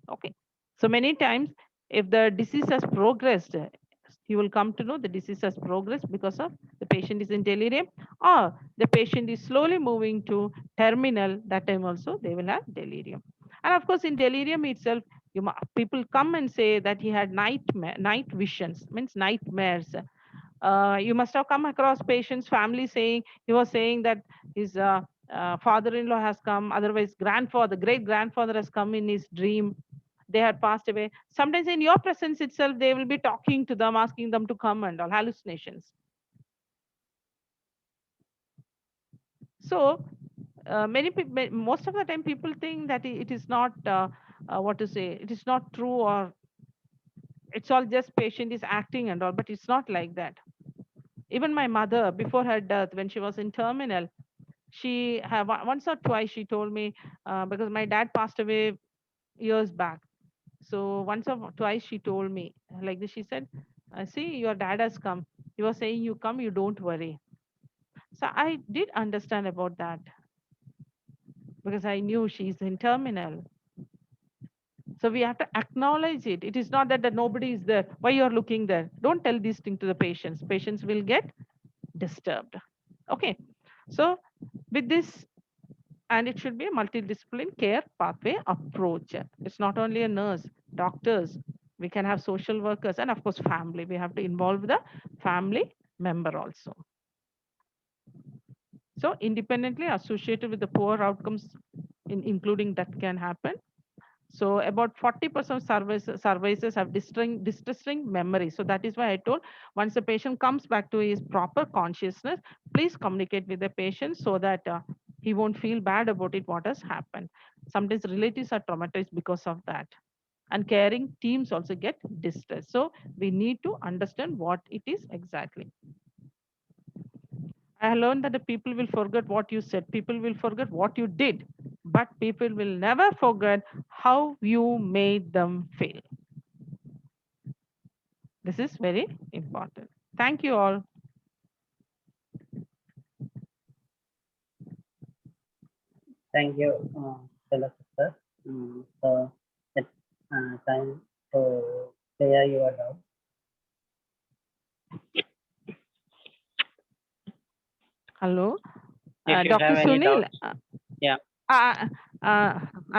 Okay. So many times, if the disease has progressed, you will come to know the disease has progressed because of the patient is in delirium or the patient is slowly moving to terminal. That time also they will have delirium. And of course, in delirium itself, people come and say that he had night visions, means nightmares. You must have come across patients' family saying he was saying that his father-in-law has come, otherwise grandfather, great grandfather has come in his dream. They had passed away. Sometimes in your presence itself, they will be talking to them, asking them to come and all hallucinations. So many people, most of the time, people think that it is not what to say. It is not true, or it's all just patient is acting and all. But it's not like that. Even my mother, before her death, when she was in terminal, she had once or twice she told me because my dad passed away years back. So once or twice she told me like this. She said, "See, your dad has come. He was saying you come, you don't worry." So I did understand about that. because I knew she's in terminal. So we have to acknowledge it. It is not that nobody is there. Why you are looking there? Don't tell these things to the patients. Patients will get disturbed. Okay. So with this, and it should be a multidisciplinary care pathway approach. It's not only a nurse, doctors, we can have social workers, and of course, family. We have to involve the family member also. So independently associated with the poor outcomes, including that can happen. So about 40% of surveys have distressing memory. So that is why I told, once the patient comes back to his proper consciousness, please communicate with the patient so that he won't feel bad about it, what has happened. Sometimes relatives are traumatized because of that. And caring teams also get distressed. So we need to understand what it is exactly. I learned that the people will forget what you said, people will forget what you did, but people will never forget how you made them feel. This is very important. Thank you all. Thank you, Stella sister. So it's time to clear your doubt. Hello, If you Dr. have any Sunil. doubts, yeah.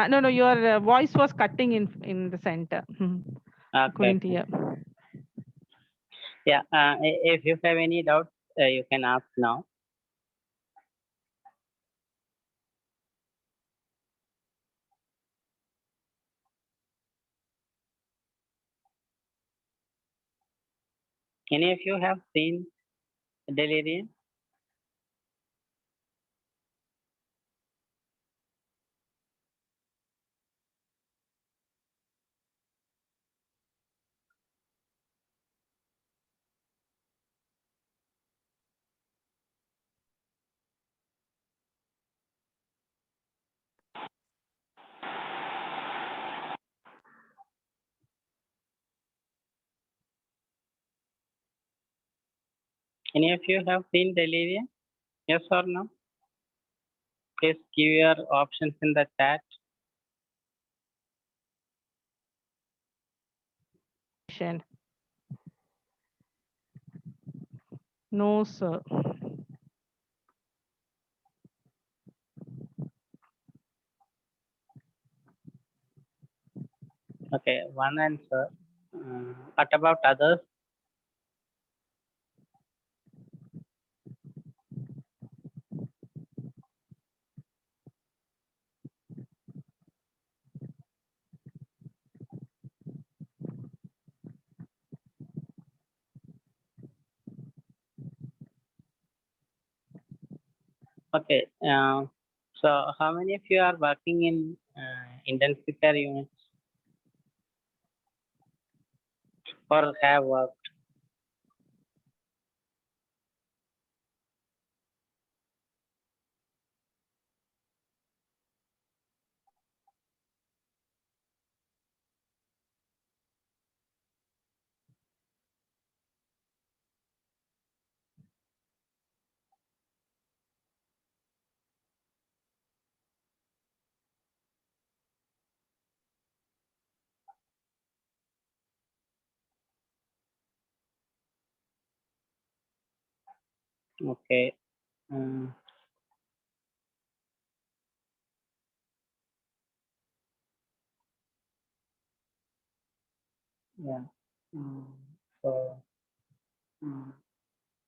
No, your voice was cutting in the center. Okay. Couldn't hear. Yeah. If you have any doubts, you can ask now. Any of you have seen Delirium? Any of you have seen Delirium? Yes or no? Please give your options in the chat. No, sir. Okay, one answer. What about others? Okay. So how many of you are working in intensive care units or have worked? Okay. Um, yeah. Um, so um,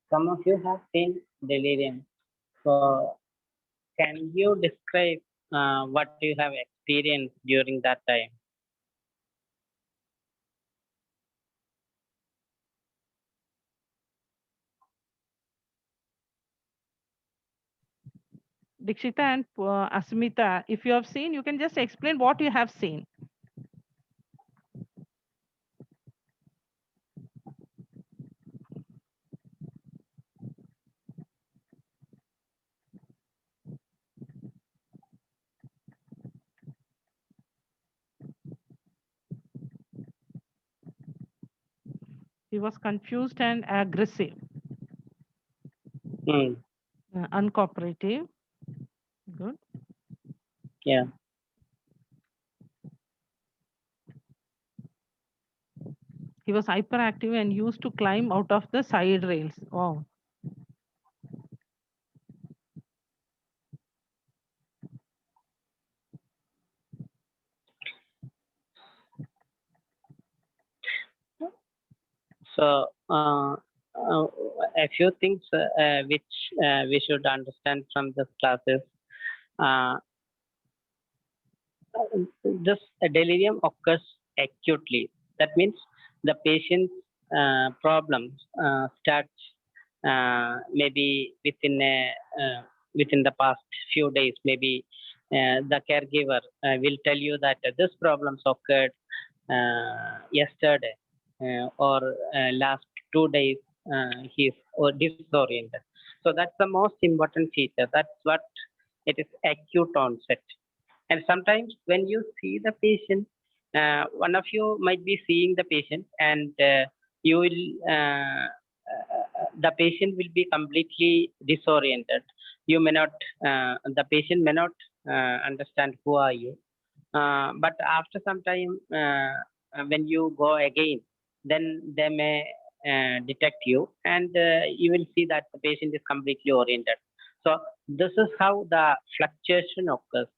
some of you have seen Delirium. So can you describe what you have experienced during that time? Dikshita and Asmita, if you have seen, you can just explain what you have seen. He was confused and aggressive, Hmm. uncooperative. Good. Yeah. He was hyperactive and used to climb out of the side rails. Oh, So a few things which we should understand from this class is uh, this delirium occurs acutely. That means the patient's problems start maybe within the past few days. Maybe the caregiver will tell you that this problems occurred yesterday or last 2 days. He's or disoriented. So that's the most important feature. That's what it is, acute onset. And sometimes when you see the patient, one of you might be seeing the patient, and you will the patient will be completely disoriented. You may not, the patient may not understand who are you. But after some time, when you go again, then they may detect you, and you will see that the patient is completely oriented. So this is how the fluctuation occurs.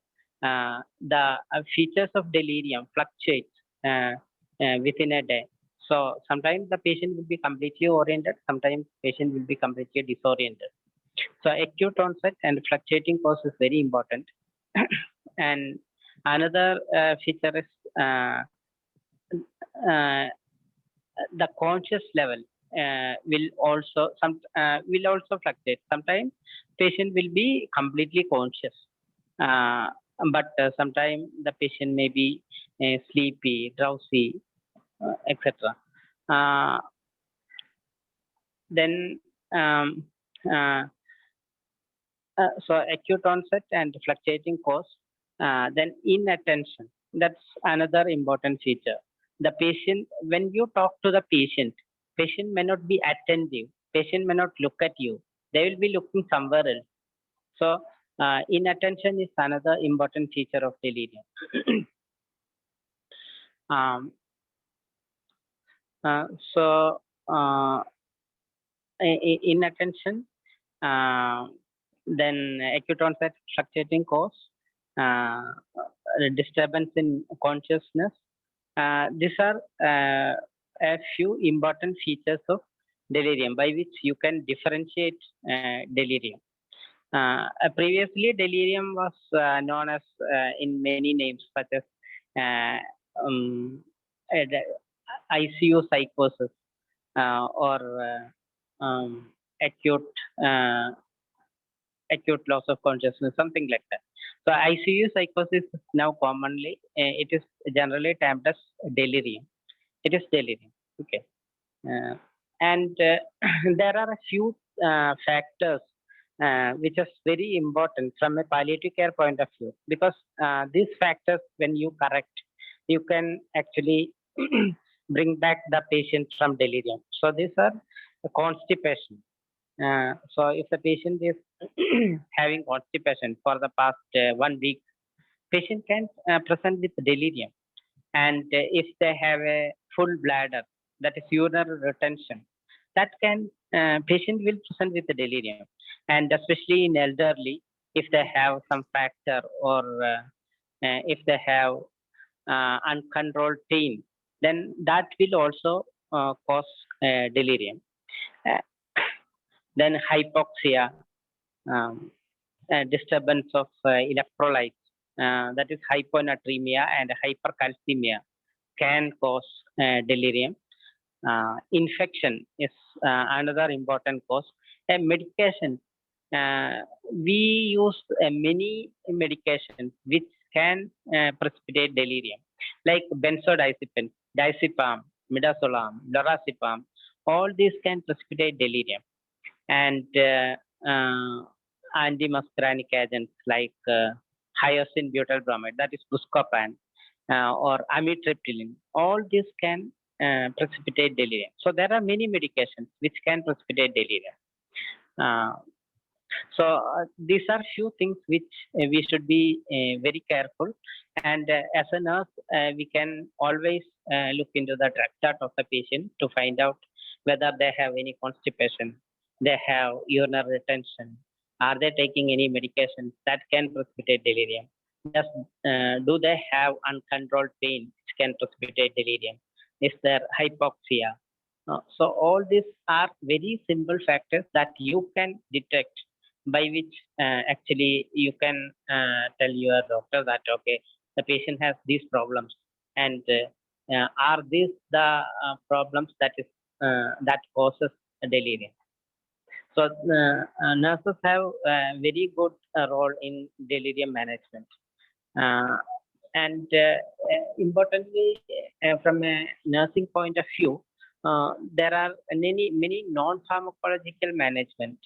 The features of delirium fluctuate within a day. So sometimes the patient will be completely oriented, sometimes patient will be completely disoriented. So acute onset and fluctuating cause is very important. And another feature is uh, the conscious level will also fluctuate. Sometimes patient will be completely conscious, uh, but sometimes the patient may be sleepy, drowsy, etc. Uh, then um, uh, so acute onset and fluctuating cause. Then inattention. That's another important feature. The patient, when you talk to the patient may not be attentive. Patient may not look at you. They will be looking somewhere else. So inattention is another important feature of delirium. um, uh, so uh, inattention, uh, then acute onset fluctuating cause, uh, disturbance in consciousness. These are a few important features of delirium by which you can differentiate delirium. Previously, delirium was known as in many names such as uh, um, the ICU psychosis or acute uh, acute loss of consciousness, something like that. So ICU psychosis is now commonly, it is generally termed as delirium. It is delirium. Okay. Uh, and there are a few factors which is very important from a palliative care point of view, because these factors, when you correct, you can actually bring back the patient from delirium. So these are the constipation. So if the patient is having constipation for the past 1 week, patient can present with delirium. And if they have a full bladder, that is urinary retention, that can patient will present with the delirium. And especially in elderly, if they have some factor or if they have uncontrolled pain, then that will also cause delirium. Uh, then hypoxia, um, disturbance of electrolytes, that is hyponatremia and hypercalcemia, can cause delirium. Infection is another important cause. Medication. Uh, we use many medications which can precipitate delirium, like benzodiazepine, diazepam, midazolam, lorazepam. All these can precipitate delirium. And antimuscarinic agents like hyoscine butyl bromide, that is buscopan, or amitriptyline. All this can precipitate delirium. So there are many medications which can precipitate delirium. Uh, So these are few things which we should be very careful. And as a nurse, we can always look into the drug chart of the patient to find out whether they have any constipation, they have urinary retention, are they taking any medications that can precipitate delirium. Just do they have uncontrolled pain which can precipitate delirium? Is there hypoxia? So all these are very simple factors that you can detect, by which actually you can tell your doctor that okay, the patient has these problems, and are these the problems that causes delirium. So nurses have a very good role in delirium management. Uh, and importantly, from a nursing point of view, there are many non-pharmacological management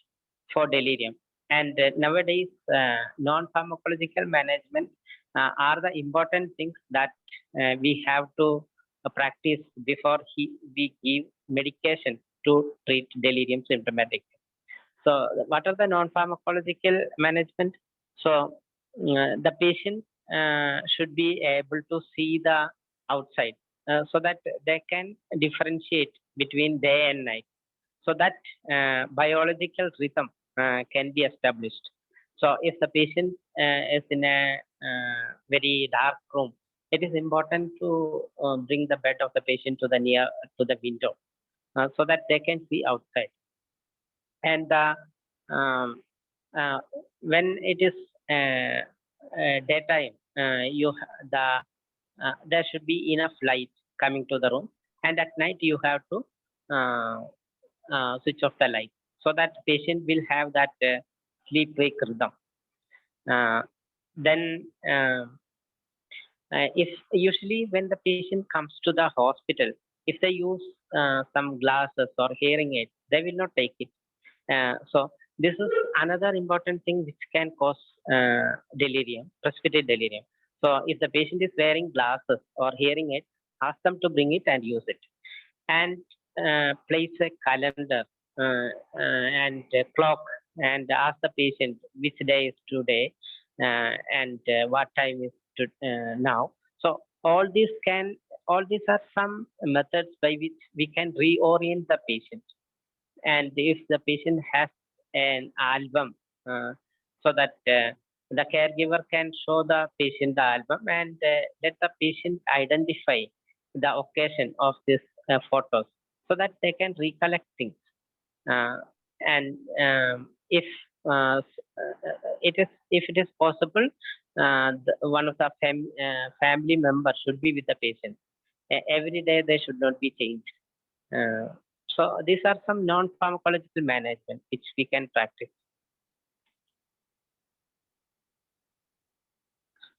for delirium. And nowadays, non-pharmacological management are the important things that we have to practice before we give medication to treat delirium symptomatic. So, what are the non-pharmacological management? So, the patient should be able to see the outside, so that they can differentiate between day and night, so that biological rhythm can be established. So, if the patient is in a very dark room, it is important to bring the bed of the patient to the near to the window, so that they can see outside. And um, uh, when it is daytime, there should be enough light coming to the room, and at night you have to uh, switch off the light, so that patient will have that sleep wake rhythm. uh, then if usually when the patient comes to the hospital, if they use some glasses or hearing aids, they will not take it. So this is another important thing which can cause delirium, precipitate delirium. So if the patient is wearing glasses or hearing aids, ask them to bring it and use it. And place a calendar and a clock, and ask the patient which day is today, and what time is now. So all these are some methods by which we can reorient the patient. And if the patient has an album, so that the caregiver can show the patient the album, and let the patient identify the occasion of these photos, so that they can recollect things. uh, and if if it is possible, one of the family members should be with the patient. Every day they should not be changed. uh, so these are some non-pharmacological management which we can practice.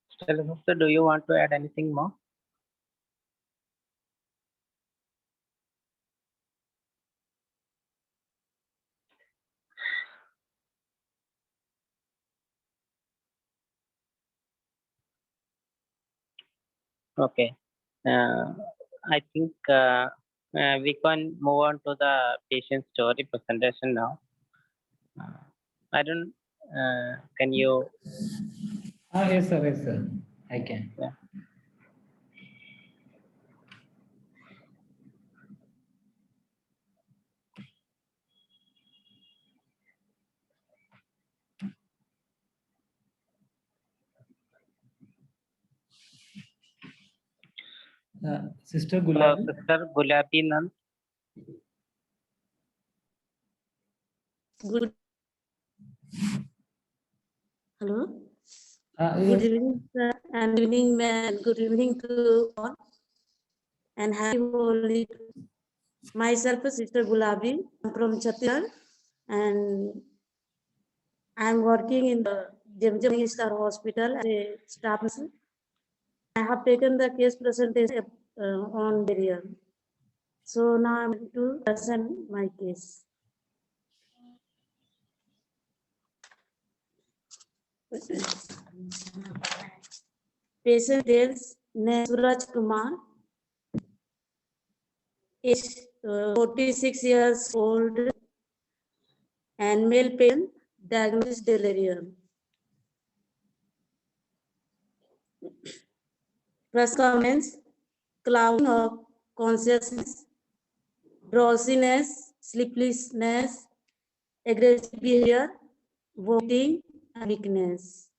Stella sister, do you want to add anything more? Okay. Uh, I think we can move on to the patient story presentation now. I don't. Can you? Yes, sir. Yes, sir. I can. Yeah. Sister Gulabi. Sister Gulabi Nand. Good. Hello. Yes. Good evening, sir, and evening, good evening to all, and happy Holi. Myself, Sister Gulabi. I'm from Chhattisgarh, and I'm working in the Jam Star Hospital as a staff nurse. I have taken the case presentation on Delirium. So now I'm going to present my case. Patient details: name Suraj Kumar, age 46 years old, and male patient, diagnosis delirium. First comments, clouding of consciousness, drowsiness, sleeplessness, aggressive behavior, vomiting, and weakness.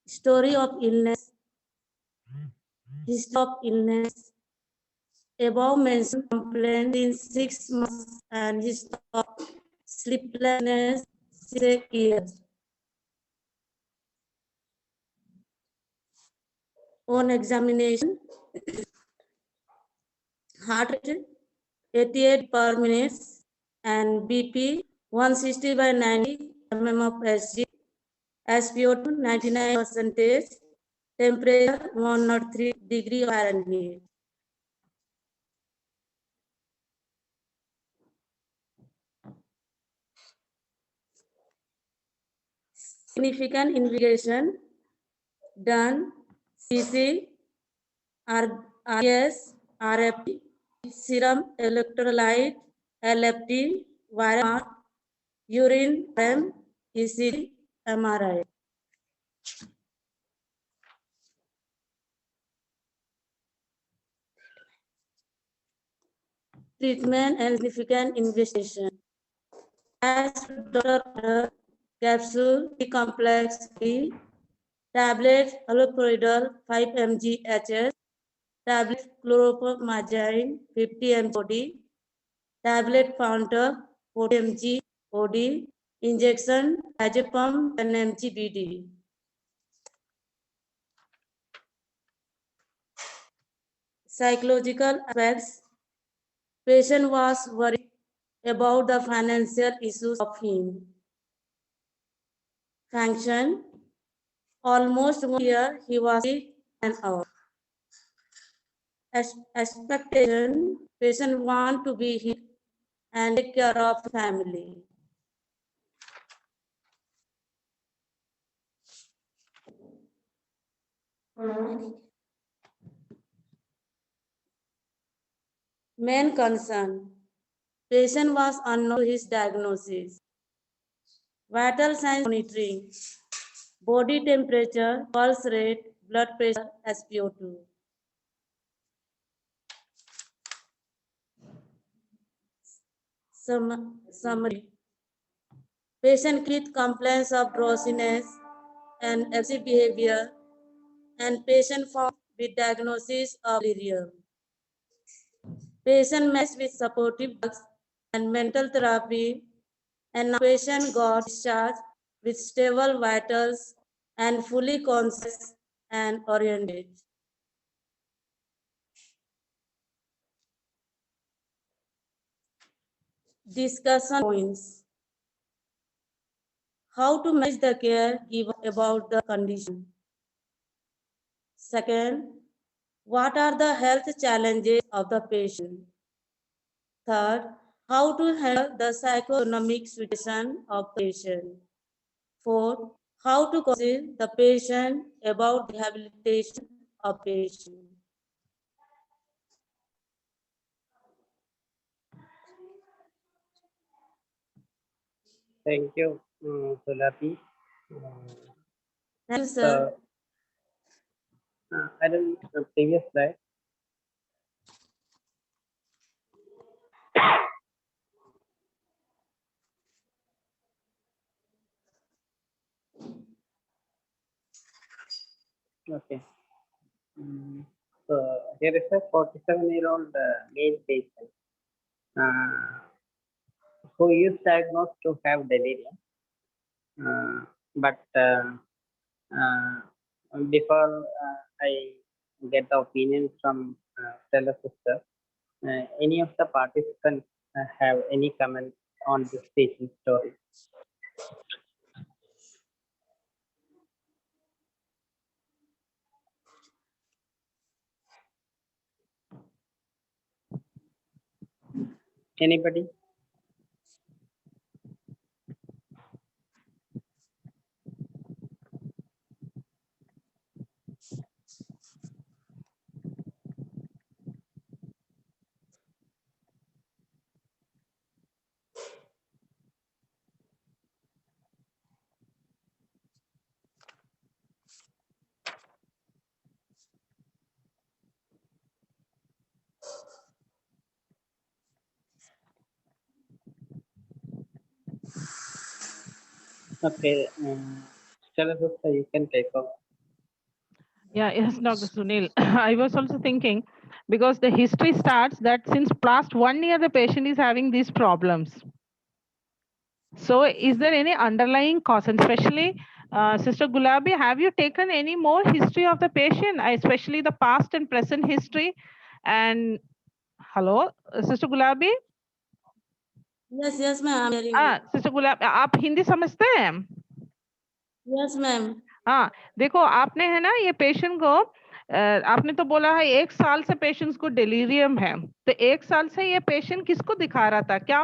Story of illness, history of illness, above mentioned complaint in 6 months and history of sleeplessness 6 years. On examination, heart rate 88 per minute and BP 160 by 90 mm of Hg, SpO2 99%, temperature 103 degree Fahrenheit. Significant investigation done CC, RS, RFT, serum electrolyte, LFT, viral mark, urine, RM, ECG, MRI. Treatment and significant investigation. As Dr. Capsule, complex B, tablet haloperidol 5 mg HS, tablet chlorpromazine 50 mg OD, tablet Founder 40 mg OD, injection diazepam 10 mg BD. Psychological aspects. Patient was worried about the financial issues of him. Function. Almost 1 year he was sick and out. Expectation. Patient want to be here and take care of family. Main concern. Patient was unknown to his diagnosis. Vital signs monitoring. Body temperature, pulse rate, blood pressure, SpO2. Summary. Patient with complaints of drowsiness and aggressive behavior, and patient found with diagnosis of delirium. Patient matched with supportive drugs and mental therapy, and now patient got discharged with stable vitals and fully conscious and oriented. Discussion points. How to manage the care given about the condition. Second, what are the health challenges of the patient? Third, how to handle the psychoeconomic situation of the patient. Fourth, how to consult the patient about rehabilitation of patient. Thank you, Sulapi. Thank you, sir. I don't the previous slide. Okay. So here is a 47-year-old male patient who is diagnosed to have delirium. But before I get the opinion from Stella sister, any of the participants have any comment on this patient story? Anybody? Okay, Stella sister, you can take over. Yeah, yes, Dr. Sunil. I was also thinking because the history starts that since past 1 year the patient is having these problems. So is there any underlying cause? And especially, Sister Gulabi, have you taken any more history of the patient, especially the past and present history? And hello, Sister Gulabi? Yes, ma'am. I'm hearing you. Sister Gulabi, आप हिंदी समझते हैं? Yes, ma'am. हाँ, देखो आपने है ना ये patient को आपने तो बोला है 1 साल से पेशेंट्स को डिलीरियम है, तो 1 साल से ये पेशेंट किसको दिखा रहा था, क्या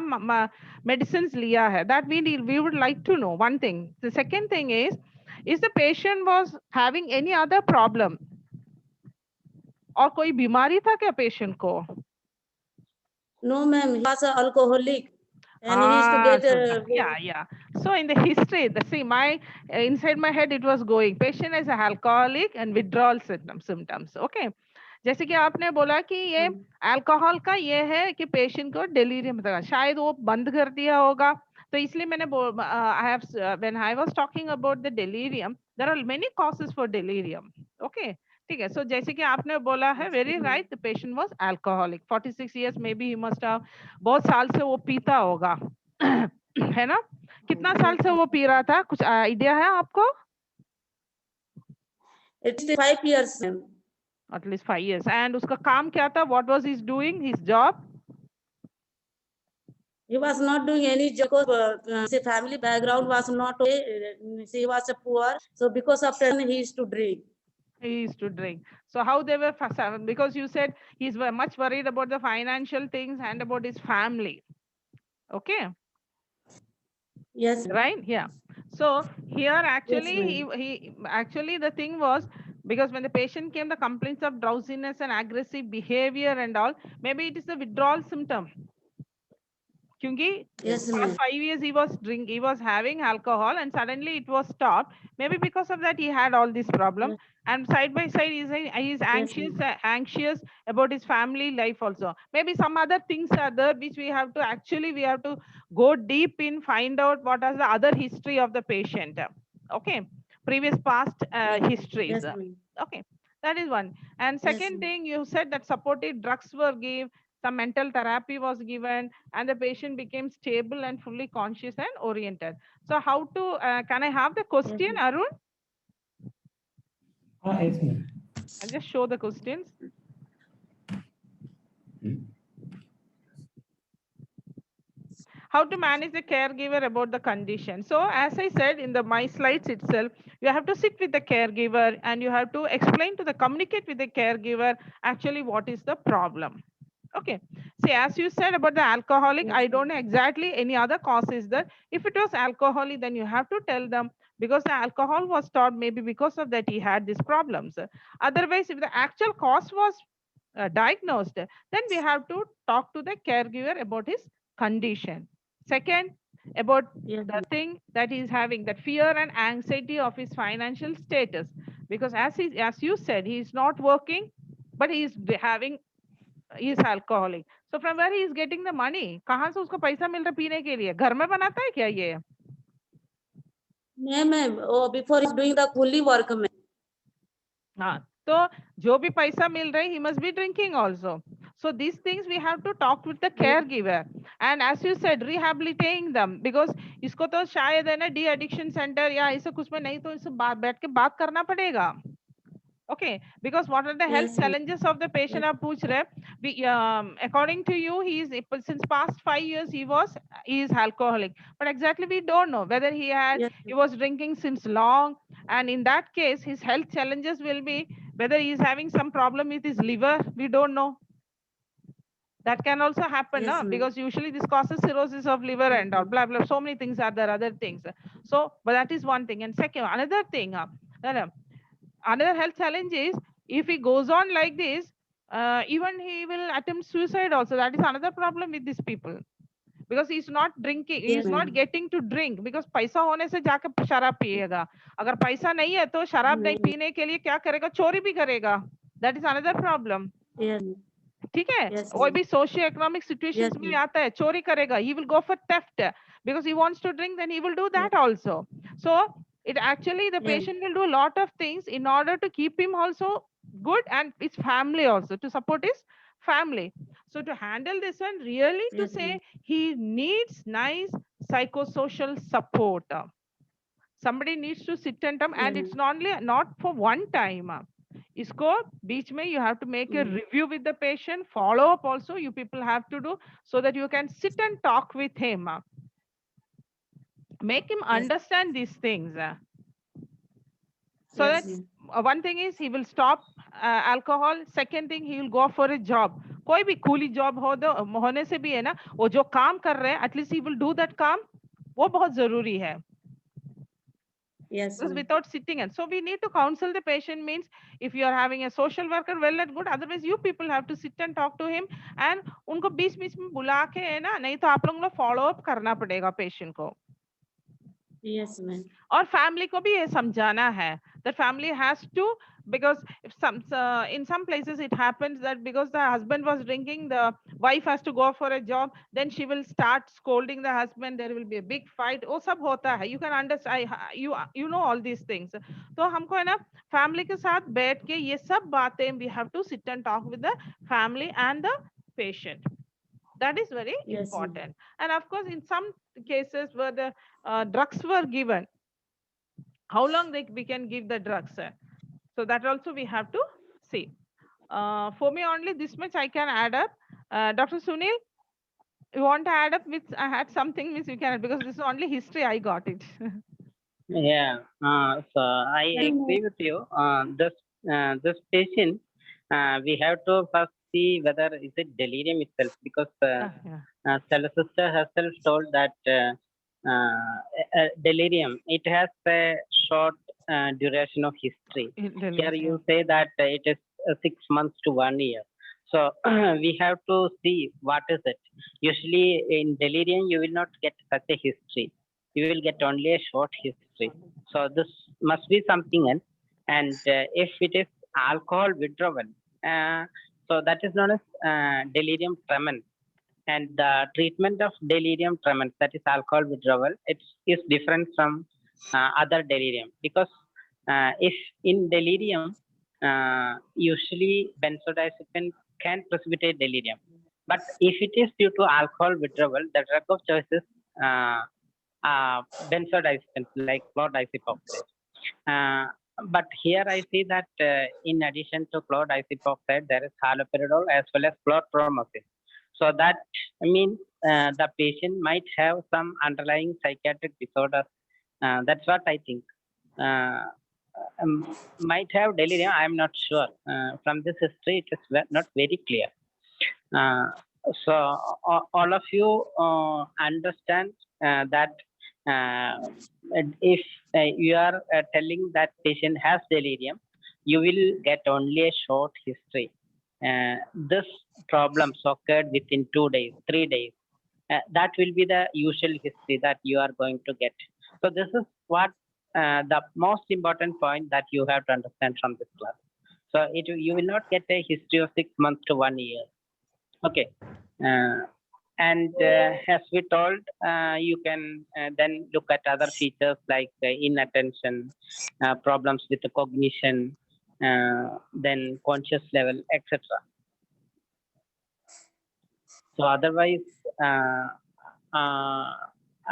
मेडिसिन लिया है? That we would like to know one thing. The second thing is the patient was having any other problem, और कोई बीमारी था क्या पेशेंट को? No, ma'am. He was an alcoholic, and he used to get. Yeah. So in the history, inside my head it was going. Patient is a alcoholic and withdrawal symptoms. Okay. जैसे कि आपने बोला कि ये alcohol का ये है कि पेशेंट को डिलीरियम था, शायद वो बंद कर दिया होगा, तो इसलिए मैंने when I was talking about the delirium, there are many causes for delirium. Okay, ठीक है. सो जैसे कि आपने बोला है, very right, the patient was alcoholic 46 years, maybe he must have, बहुत साल से वो पीता होगा है ना? कितना साल से वो पी रहा था, कुछ आइडिया है आपको? It's 5 years, ma'am. At least 5 years. And उसका काम क्या था? What was he doing? His job? He was not doing any job because his family background was not okay. He was poor, so because of that he used to drink. He used to drink. So how they were, because you said he's much worried about the financial things and about his family. Okay. Yes. Right. Yeah. So here actually, Yes, he actually, the thing was, because when the patient came, the complaints of drowsiness and aggressive behavior and all, maybe it is the withdrawal symptom. क्योंकि Yes, past ma'am. 5 years he was having alcohol and suddenly it was stopped. Maybe because of that he had all this problem. Yes. And side by side he's anxious about his family life also. Maybe some other things are there which we have to go deep in, find out what is the other history of the patient. Okay, previous past histories. Yes, ma'am. Okay, that is one. And second thing, you said that supportive drugs were given, some mental therapy was given, and the patient became stable and fully conscious and oriented. So how to, can I have the question, Arun? Yes, ma'am. I'll just show the questions. How to manage the caregiver about the condition. So as I said in my slides itself, you have to sit with the caregiver and you have to communicate with the caregiver actually what is the problem. Okay. See, as you said about the alcoholic, I don't know exactly any other cause is there. If it was alcoholic, then you have to tell them because the alcohol was stopped, maybe because of that he had these problems. Otherwise, if the actual cause was diagnosed, then we have to talk to the caregiver about his condition. Second, about the thing that he's having, that fear and anxiety of his financial status. Because as you said, he's not working, but he's alcoholic. So from where he is getting the money? कहाँ से उसको पैसा मिल रहा है पीने के लिए? घर में बनाता है क्या ये? Ma'am, before he's doing the coolie work, ma'am. हाँ, तो जो भी पैसा मिल रहा है, he must be drinking also. So these things we have to talk with the caregiver, and as you said, rehabilitating them, because इसको तो शायद है ना de-addiction center या ऐसा कुछ में नहीं, तो इसे बैठ के बात करना पड़ेगा. Okay, because what are the health challenges of the patient? आप पूछ रहे, according to you, since past 5 years he is alcoholic, but exactly we don't know whether he was drinking since long, and in that case his health challenges will be whether he is having some problem with his liver. We don't know. That can also happen, because usually this causes cirrhosis of liver and all, blah blah. So many things are there, other things. So, but that is one thing. And second, another thing, another health challenge is if he goes on like this, even he will attempt suicide also. That is another problem with these people, because he's not drinking, he's not getting to drink, because पैसा होने से जाकर शराब पिएगा. अगर पैसा नहीं है तो शराब नहीं पीने के लिए क्या करेगा? चोरी भी करेगा. That is another problem. ठीक है, कोई भी सोशियो इकोनॉमिक सिचुएशंस में आता है, चोरी करेगा, he will go for theft, because he wants to drink, then he will do that also. So it actually, the Yes. patient will do a lot of things in order to keep him also good, and his family also, to support his family. So to handle this one, really to Yes, say ma'am. he needs nice psychosocial support. Somebody needs to sit and come, and Yes. it's not only, not for one time. इसको बीच में you have to make a Mm. review with the patient, follow up also you people have to do, so that you can sit and talk with him, make him Yes. understand these things, so that Yes, ma'am. one thing is he will stop alcohol, second thing he will go for a job. कोई भी coolie job हो दो होने से भी है ना, वो जो काम कर रहे हैं at least he will do that काम, वो बहुत जरूरी है. Yes, Because ma'am. without sitting, and so we need to counsel the patient, means if you are having a social worker, well and good, otherwise you people have to sit and talk to him, and उनको बीच बीच में बुला के है ना, नहीं तो आप लोगों को follow up करना पड़ेगा patient को. Yes, ma'am. और फैमिली को भी ये समझाना है that family has to, because if in some places it happens that because the husband was drinking, the wife has to go for a job, then she will start scolding the husband, there will be a big fight, वो सब होता है, you can understand, you know all these things. तो हमको है ना family के साथ बैठ के ये सब बातें we have to sit and talk with the family and the patient. That is very Yes, ma'am. important. And of course in some cases where the drugs were given, how long we can give the drugs, so that also we have to see. For me only this much I can add up. Dr. Sunil, you want to add up with add something, means you can, because this is only history I got it. Yeah, so I Thank you, agree with you. This patient, we have to first see whether is it delirium itself, because Yeah. Stella sister herself told that delirium, it has a short duration of history. Here you say that it is 6 months to 1 year. So we have to see what is it. Usually in delirium, you will not get such a history. You will get only a short history. So this must be something else. And if it is alcohol withdrawal, so that is known as delirium tremens. And the treatment of delirium tremens, that is alcohol withdrawal, it is different from other delirium, because if in delirium, usually benzodiazepine can precipitate delirium. But if it is due to alcohol withdrawal, the drug of choice is uh, benzodiazepines like chlordiazepoxide. Uh, but here I see that in addition to chlordiazepoxide, there is haloperidol as well as chlorpromazine. So that means the patient might have some underlying psychiatric disorder. That's what I think. Might have delirium. I am not sure. From this history, it is not very clear. Uh, so all of you understand that if you are telling that patient has delirium, you will get only a short history. This problems occurred within 2 days, 3 days. That will be the usual history that you are going to get. So this is what the most important point that you have to understand from this class. So you will not get a history of 6 months to 1 year. Okay. And as we told, you can then look at other features like inattention, problems with the cognition, then conscious level, etc. So otherwise,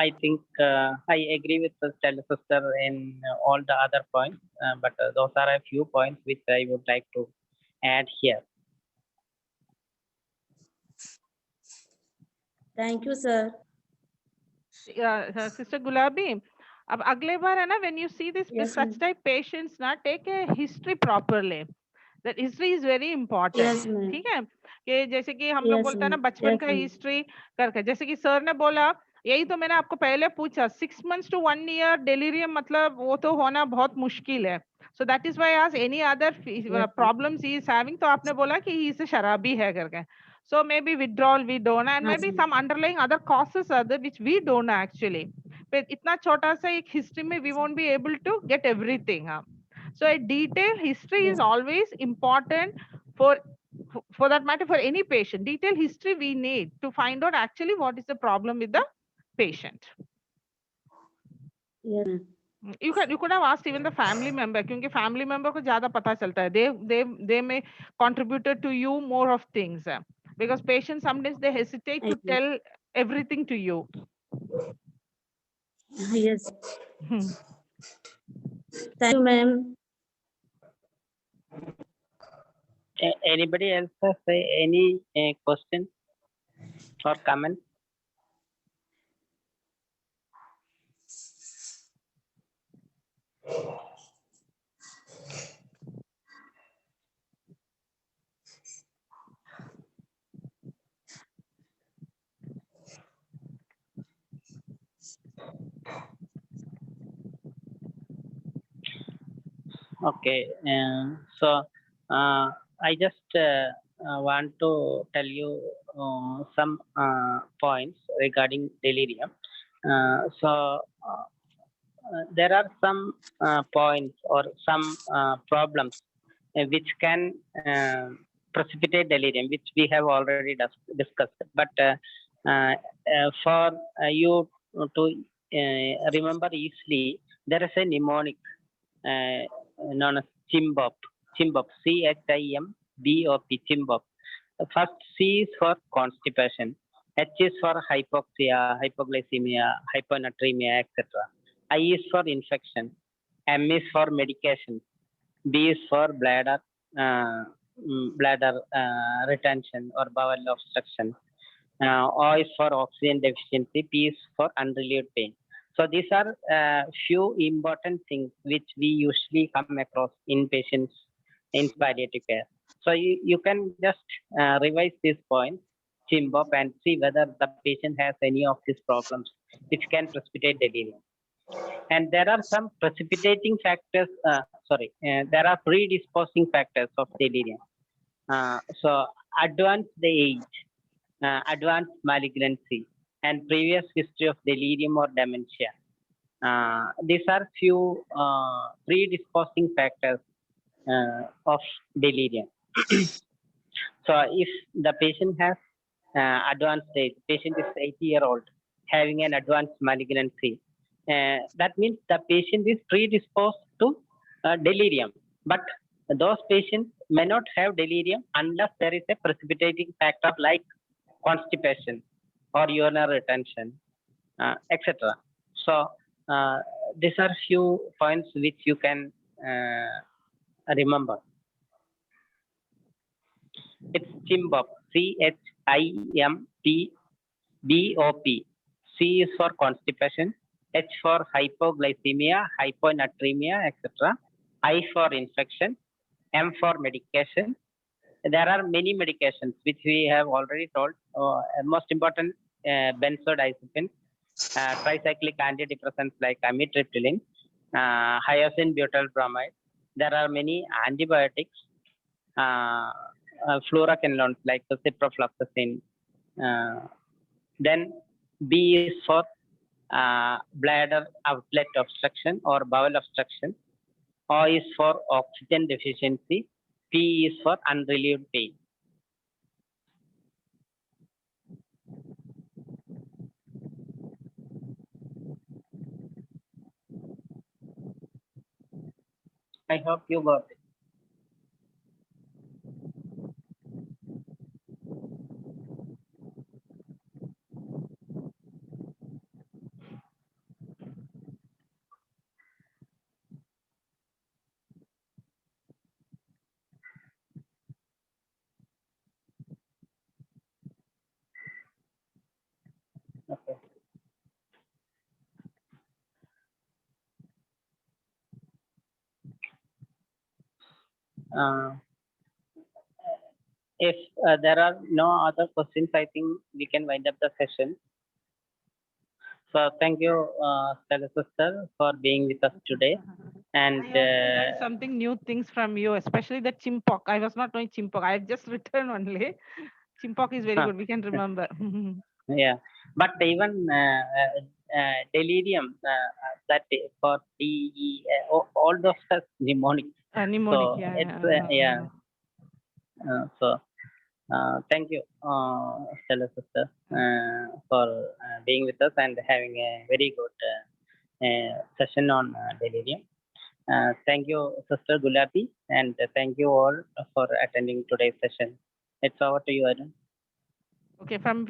I think I agree with the Stella sister in all the other points, but those are a few points which I would like to add here. Thank you, sir. Sister Gulabi, अब अगले बार है ना, when you see this Yes, such ma'am. type patients ना, take a history properly. That history is very important. Yes, ma'am. ठीक है, कि जैसे कि हम लोग Yes, बोलते हैं ना ma'am. बचपन Yes, का ma'am. हिस्ट्री करके, जैसे कि सर ने बोला, यही तो मैंने आपको पहले पूछा, 6 months to 1 year डेलिरियम, मतलब वो तो होना बहुत मुश्किल है. So that is why as any other problems he is having, तो आपने बोला कि he is a शराबी है करके. So maybe withdrawal we don't know, and Yes, maybe ma'am. some underlying other causes are there which we don't know actually. But इतना छोटा सा एक history में we won't be able to get everything. So a detailed history Yes. is always important for that matter, for any patient. Detailed history we need to find out actually what is the problem with the patient. Yes, ma'am. You could have asked even the family member, क्योंकि family member को ज़्यादा पता चलता है. They may contributed to you more of things, because patients sometimes they hesitate to Yes. tell everything to you. Yes. Hmm. Thank you, ma'am. Anybody else has any question or comment? Okay, so I just want to tell you some points regarding delirium. There are some points or some problems which can precipitate delirium, which we have already discussed. But for you to remember easily, there is a mnemonic uh, known as CHIMBOP. CHIMBOP, CHIMBOP, CHIMBOP. The first C is for constipation, H is for hypoxia, hypoglycemia, hyponatremia, etc. I is for infection, M is for medication, B is for retention or bowel obstruction, O is for oxygen deficiency, P is for unrelieved pain. So these are few important things which we usually come across in patients in palliative care. So you can just revise these points, CHIMBOP, and see whether the patient has any of these problems which can precipitate delirium. And there are some precipitating factors, there are predisposing factors of delirium. So advanced age, advanced malignancy, and previous history of delirium or dementia. These are few predisposing factors of delirium. So if the patient has advanced age, patient is 80-year-old having an advanced malignancy, that means the patient is predisposed to delirium. But those patients may not have delirium unless there is a precipitating factor like constipation or urinary retention, etc. So these are few points which you can remember. It's CHIMBOP, CHIMBOP. C is for constipation, H for hypoglycemia, hyponatremia, etc. I for infection, M for medication. There are many medications which we have already told. Most important, benzodiazepines, tricyclic antidepressants like amitriptyline, hyoscine butyl bromide. There are many antibiotics, fluoroquinolones like the ciprofloxacin. Then B is for bladder outlet obstruction or bowel obstruction. O is for oxygen deficiency. P is for unrelieved pain. I hope you got it. Okay. Uh, if there are no other questions, I think we can wind up the session. So thank you, Stella sister, for being with us today. And I also learned something new things from you, especially the chimpok. I was not knowing chimpok. I have just written only. Chimpok is very good. We can remember. yeah, but even delirium, that for DE, all those are mnemonic. Mnemonic, So yeah. it's so thank you, Stella sister, for being with us and having a very good session on delirium. Thank you, Sister Gulabi, and thank you all for attending today's session. It's over to you, Arun. Okay, from